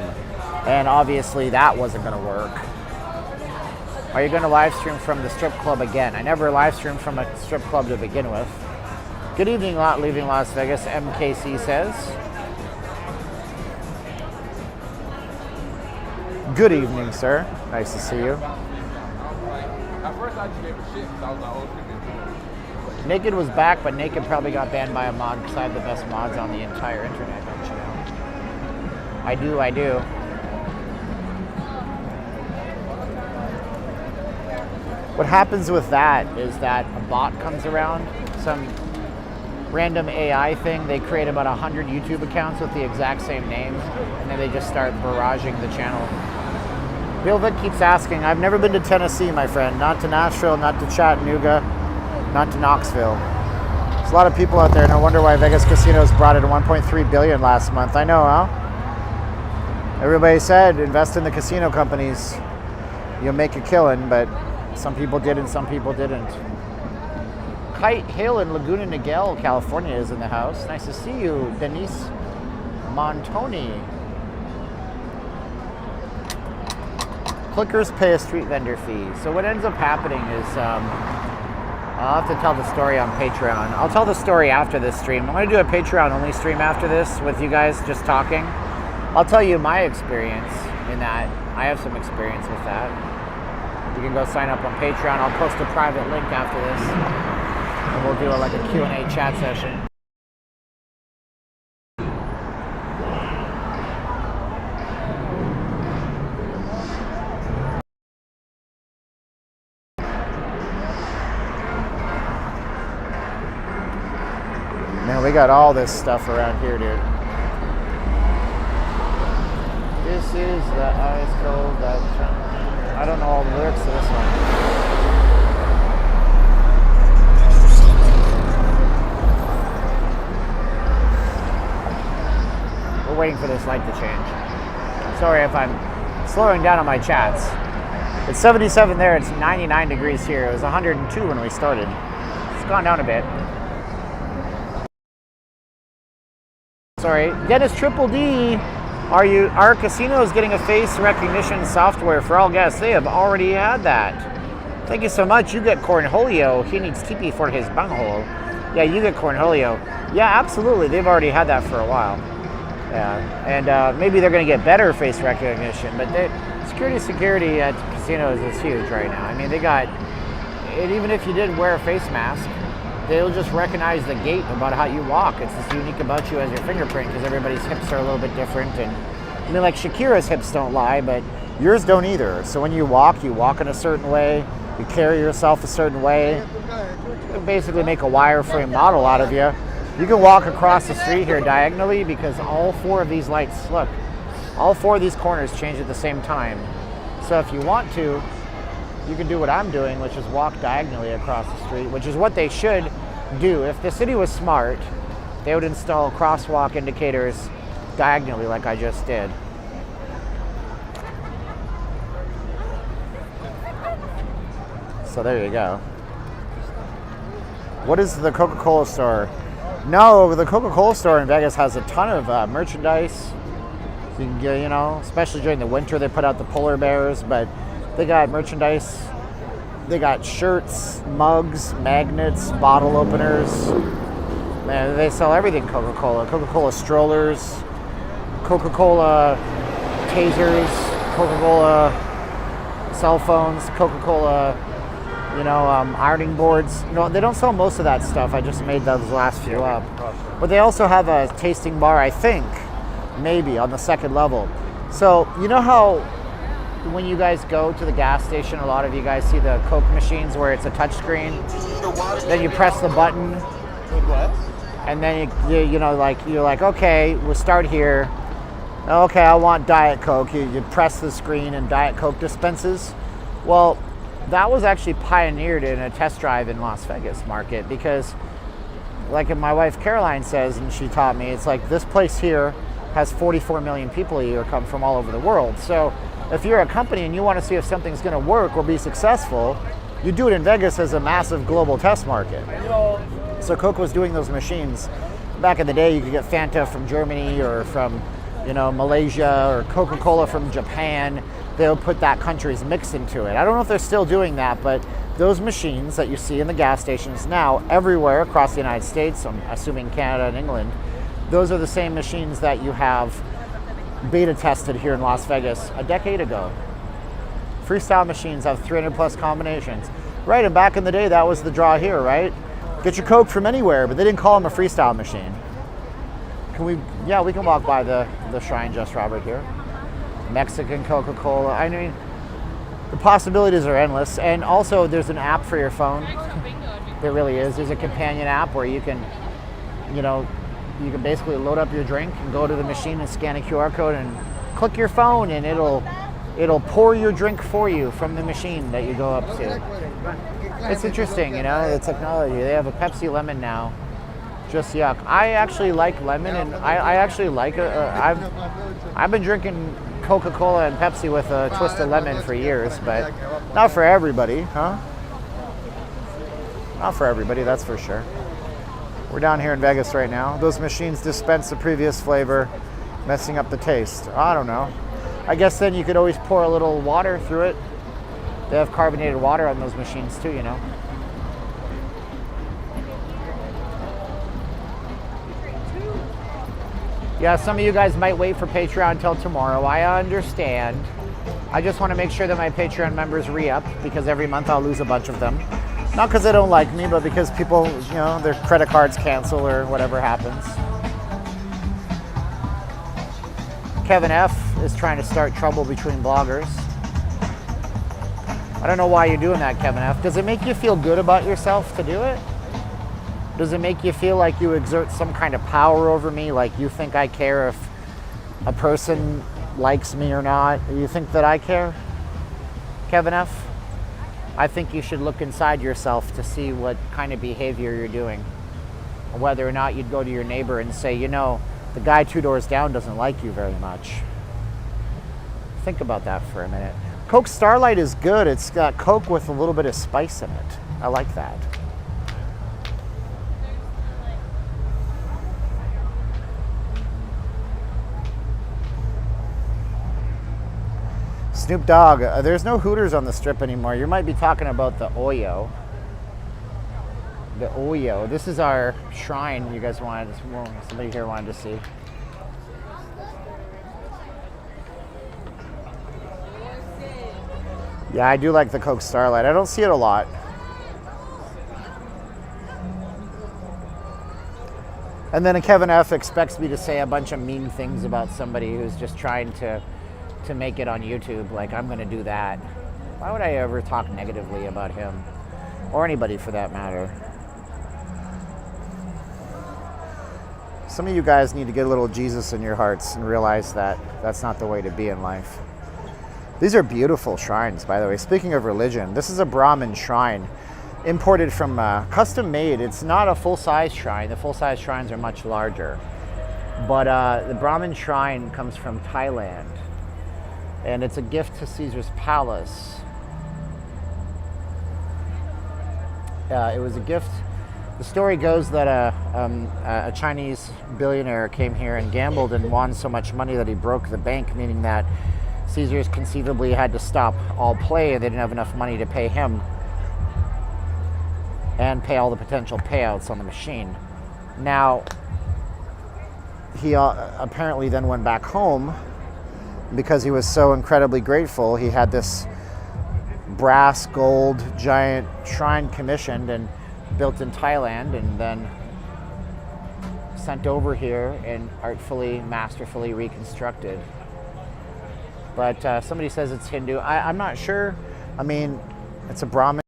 And obviously that wasn't gonna work. Are you gonna live stream from the strip club again? I never live streamed from a strip club to begin with. Good evening, leaving Las Vegas, MKC says. Good evening, sir. Nice to see you. At first I just gave a shit because I was like, oh, it's gonna be cool. Naked was back, but Naked probably got banned by a mod because I have the best mods on the entire internet, don't you know? I do. What happens with that is that a bot comes around, some random AI thing, they create about 100 YouTube accounts with the exact same name, and then they just start barraging the channel. Billvic keeps asking, I've never been to Tennessee, my friend. Not to Nashville, not to Chattanooga, not to Knoxville. There's a lot of people out there, no wonder why Vegas casinos brought in $1.3 billion last month. I know, huh? Everybody said, invest in the casino companies. You'll make a killing, but some people did and some people didn't. Kite Hill in Laguna Niguel, California is in the house. Nice to see you, Denise Montoni. Clickers pay a street vendor fee. So what ends up happening is, I'll have to tell the story on Patreon. I'll tell the story after this stream. I'm going to do a Patreon only stream after this with you guys just talking. I'll tell you my experience in that. I have some experience with that. You can go sign up on Patreon. I'll post a private link after this. And we'll do like a Q&A chat session. Man, we got all this stuff around here, dude. This is the ice cold that... I don't know all the lyrics to this one. We're waiting for this light to change. Sorry if I'm slowing down on my chats. It's 77 there, it's 99 degrees here. It was 102 when we started. It's gone down a bit. Sorry. Dennis Triple D. Our casino is getting a face recognition software for all guests. They have already had that. Thank you so much. You get Cornholio. He needs TP for his bunghole. Yeah, you get Cornholio. Yeah, absolutely. They've already had that for a while. Yeah, and maybe they're going to get better face recognition, but security at casinos is huge right now. I mean, they got, and even if you did wear a face mask, they'll just recognize the gait about how you walk. It's just unique about you as your fingerprint because everybody's hips are a little bit different. And I mean, like Shakira's hips don't lie, but yours don't either. So when you walk in a certain way, you carry yourself a certain way. You basically make a wireframe model out of you. You can walk across the street here diagonally because all four of these lights, look, all four of these corners change at the same time. So if you want to, you can do what I'm doing, which is walk diagonally across the street, which is what they should do. If the city was smart, they would install crosswalk indicators diagonally like I just did. So there you go. What is the Coca-Cola store? No, the Coca-Cola store in Vegas has a ton of merchandise. You can get, you know, especially during the winter, they put out the polar bears, but they got merchandise. They got shirts, mugs, magnets, bottle openers. Man, they sell everything Coca-Cola. Coca-Cola strollers, Coca-Cola tasers, Coca-Cola cell phones, Coca-Cola, you know, ironing boards. No, they don't sell most of that stuff. I just made those last few up. But they also have a tasting bar, I think, maybe on the second level. So you know how when you guys go to the gas station, a lot of you guys see the Coke machines where it's a touch screen. Then you press the button. What? And then you know, like you're like, okay, we'll start here. Okay, I want Diet Coke. You press the screen and Diet Coke dispenses. Well, that was actually pioneered in a test drive in Las Vegas market because, like my wife Caroline says, and she taught me, it's like this place here has 44 million people a year come from all over the world. So if you're a company and you want to see if something's going to work or be successful, you do it in Vegas as a massive global test market. So Coke was doing those machines. Back in the day, you could get Fanta from Germany or from, you know, Malaysia, or Coca-Cola from Japan. They'll put that country's mix into it. I don't know if they're still doing that, but those machines that you see in the gas stations now everywhere across the United States, I'm assuming Canada and England, those are the same machines that you have beta tested here in Las Vegas a decade ago. Freestyle machines have 300 plus combinations. Right, and back in the day, that was the draw here, right? Get your Coke from anywhere, but they didn't call them a freestyle machine. Can we, yeah, we can walk by the Shrine Just Robert here. Mexican Coca-Cola. I mean, the possibilities are endless. And also, there's an app for your phone. There really is. There's a companion app where you can, you know, you can basically load up your drink and go to the machine and scan a QR code and click your phone, and it'll pour your drink for you from the machine that you go up to. It's interesting, you know, the technology. They have a Pepsi Lemon now. Just yuck. I actually like lemon, and I actually like I've been drinking Coca-Cola and Pepsi with a twist of lemon for years, but not for everybody, huh? Not for everybody, that's for sure. We're down here in Vegas right now. Those machines dispense the previous flavor, messing up the taste. I don't know. I guess then you could always pour a little water through it. They have carbonated water on those machines too, you know. Yeah, some of you guys might wait for Patreon until tomorrow. I understand. I just want to make sure that my Patreon members re-up, because every month I'll lose a bunch of them. Not because they don't like me, but because people, you know, their credit cards cancel or whatever happens. Kevin F is trying to start trouble between bloggers. I don't know why you're doing that, Kevin F. Does it make you feel good about yourself to do it? Does it make you feel like you exert some kind of power over me? Like you think I care if a person likes me or not? You think that I care, Kevin F? I think you should look inside yourself to see what kind of behavior you're doing. Whether or not you'd go to your neighbor and say, you know, the guy 2 doors down doesn't like you very much. Think about that for a minute. Coke Starlight is good. It's got Coke with a little bit of spice in it. I like that. Snoop Dogg. There's no Hooters on the Strip anymore. You might be talking about the Oyo. The Oyo. This is our shrine you guys wanted, somebody here wanted to see. Yeah, I do like the Coke Starlight. I don't see it a lot. And then Kevin F expects me to say a bunch of mean things about somebody who's just trying to make it on YouTube. Like, I'm going to do that. Why would I ever talk negatively about him? Or anybody for that matter. Some of you guys need to get a little Jesus in your hearts and realize that that's not the way to be in life. These are beautiful shrines, by the way. Speaking of religion, this is a Brahmin shrine imported from custom made. It's not a full-size shrine. The full-size shrines are much larger. But the Brahmin shrine comes from Thailand. And it's a gift to Caesar's palace. It was a gift. The story goes that a Chinese billionaire came here and gambled and won so much money that he broke the bank, meaning that Caesars conceivably had to stop all play, and they didn't have enough money to pay him and pay all the potential payouts on the machine. Now, he apparently then went back home because he was so incredibly grateful. He had this brass gold giant shrine commissioned and built in Thailand, and then sent over here and artfully, masterfully reconstructed. But somebody says it's Hindu. I'm not sure. I mean, it's a Brahmin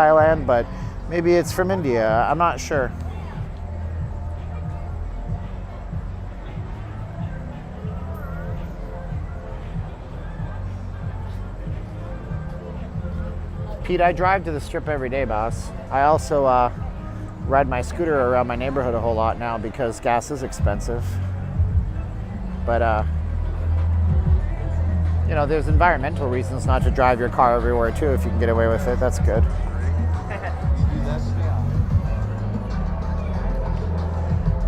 Thailand, but maybe it's from India. I'm not sure. Pete, I drive to the Strip every day, boss. I also ride my scooter around my neighborhood a whole lot now because gas is expensive. But you know, there's environmental reasons not to drive your car everywhere too if you can get away with it. That's good.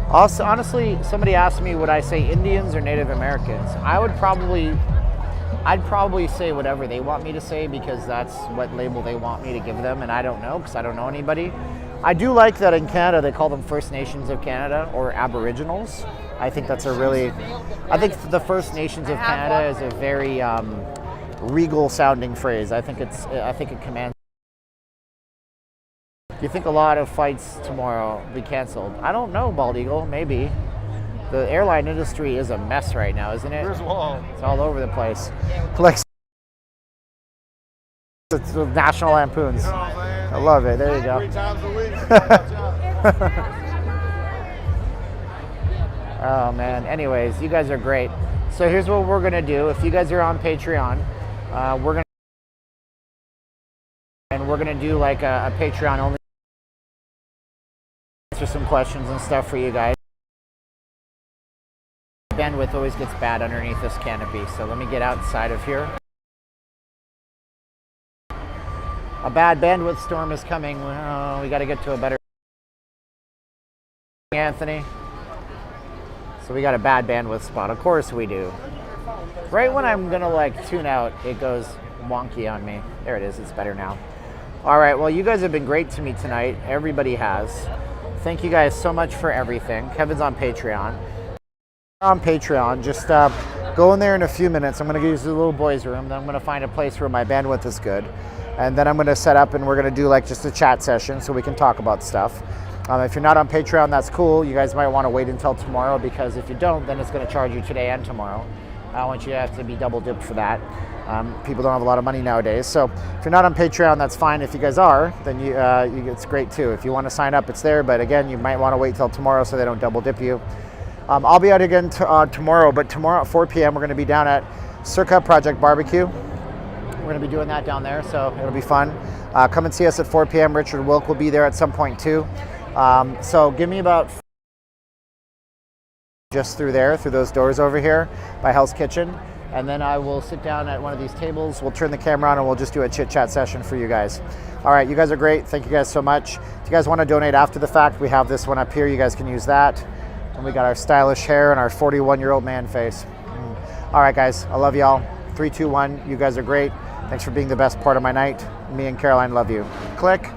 Also, honestly, somebody asked me, would I say Indians or Native Americans? I'd probably say whatever they want me to say, because that's what label they want me to give them, and I don't know, because I don't know anybody. I do like that in Canada they call them First Nations of Canada or Aboriginals. I think that's a really, I think the First Nations of Canada is a very regal sounding phrase. I think it commands. Do you think a lot of flights tomorrow will be canceled? I don't know, Bald Eagle, maybe. The airline industry is a mess right now, isn't it? Where's Wall? It's all over the place. Like, it's the National Lampoons. You know what I'm saying? I love it. There you go. 3 times a week. Oh man. Anyways, you guys are great. So here's what we're gonna do. If you guys are on Patreon, we're gonna do like a Patreon only. Answer some questions and stuff for you guys. Bandwidth always gets bad underneath this canopy, so let me get outside of here. A bad bandwidth storm is coming. We got to get to a better. Anthony. So we got a bad bandwidth spot. Of course we do. Right when I'm gonna like tune out, it goes wonky on me. There it is. It's better now. All right. Well, you guys have been great to me tonight. Everybody has. Thank you guys so much for everything. Kevin's on Patreon. On Patreon, just go in there in a few minutes. I'm going to use the little boys' room. Then I'm going to find a place where my bandwidth is good, and then I'm going to set up and we're going to do like just a chat session so we can talk about stuff. If you're not on Patreon, that's cool. You guys might want to wait until tomorrow, because if you don't, then it's going to charge you today and tomorrow. I don't want you to have to be double dipped for that. People don't have a lot of money nowadays. So if you're not on Patreon, that's fine. If you guys are, then it's great too. If you want to sign up, it's there. But again, you might want to wait till tomorrow so they don't double dip you. I'll be out again tomorrow, but tomorrow at 4 p.m. we're going to be down at Circa Project Barbecue. We're going to be doing that down there, so it'll be fun. Come and see us at 4 p.m. Richard Wilk will be there at some point too. So give me about just through those doors over here by Hell's Kitchen, and then I will sit down at one of these tables. We'll turn the camera on and we'll just do a chit chat session for you guys. All right, you guys are great. Thank you guys so much. If you guys want to donate after the fact, we have this one up here. You guys can use that. And we got our stylish hair and our 41-year-old man face. All right, guys, I love y'all. 3, 2, 1. You guys are great. Thanks for being the best part of my night. Me and Caroline love you. Click.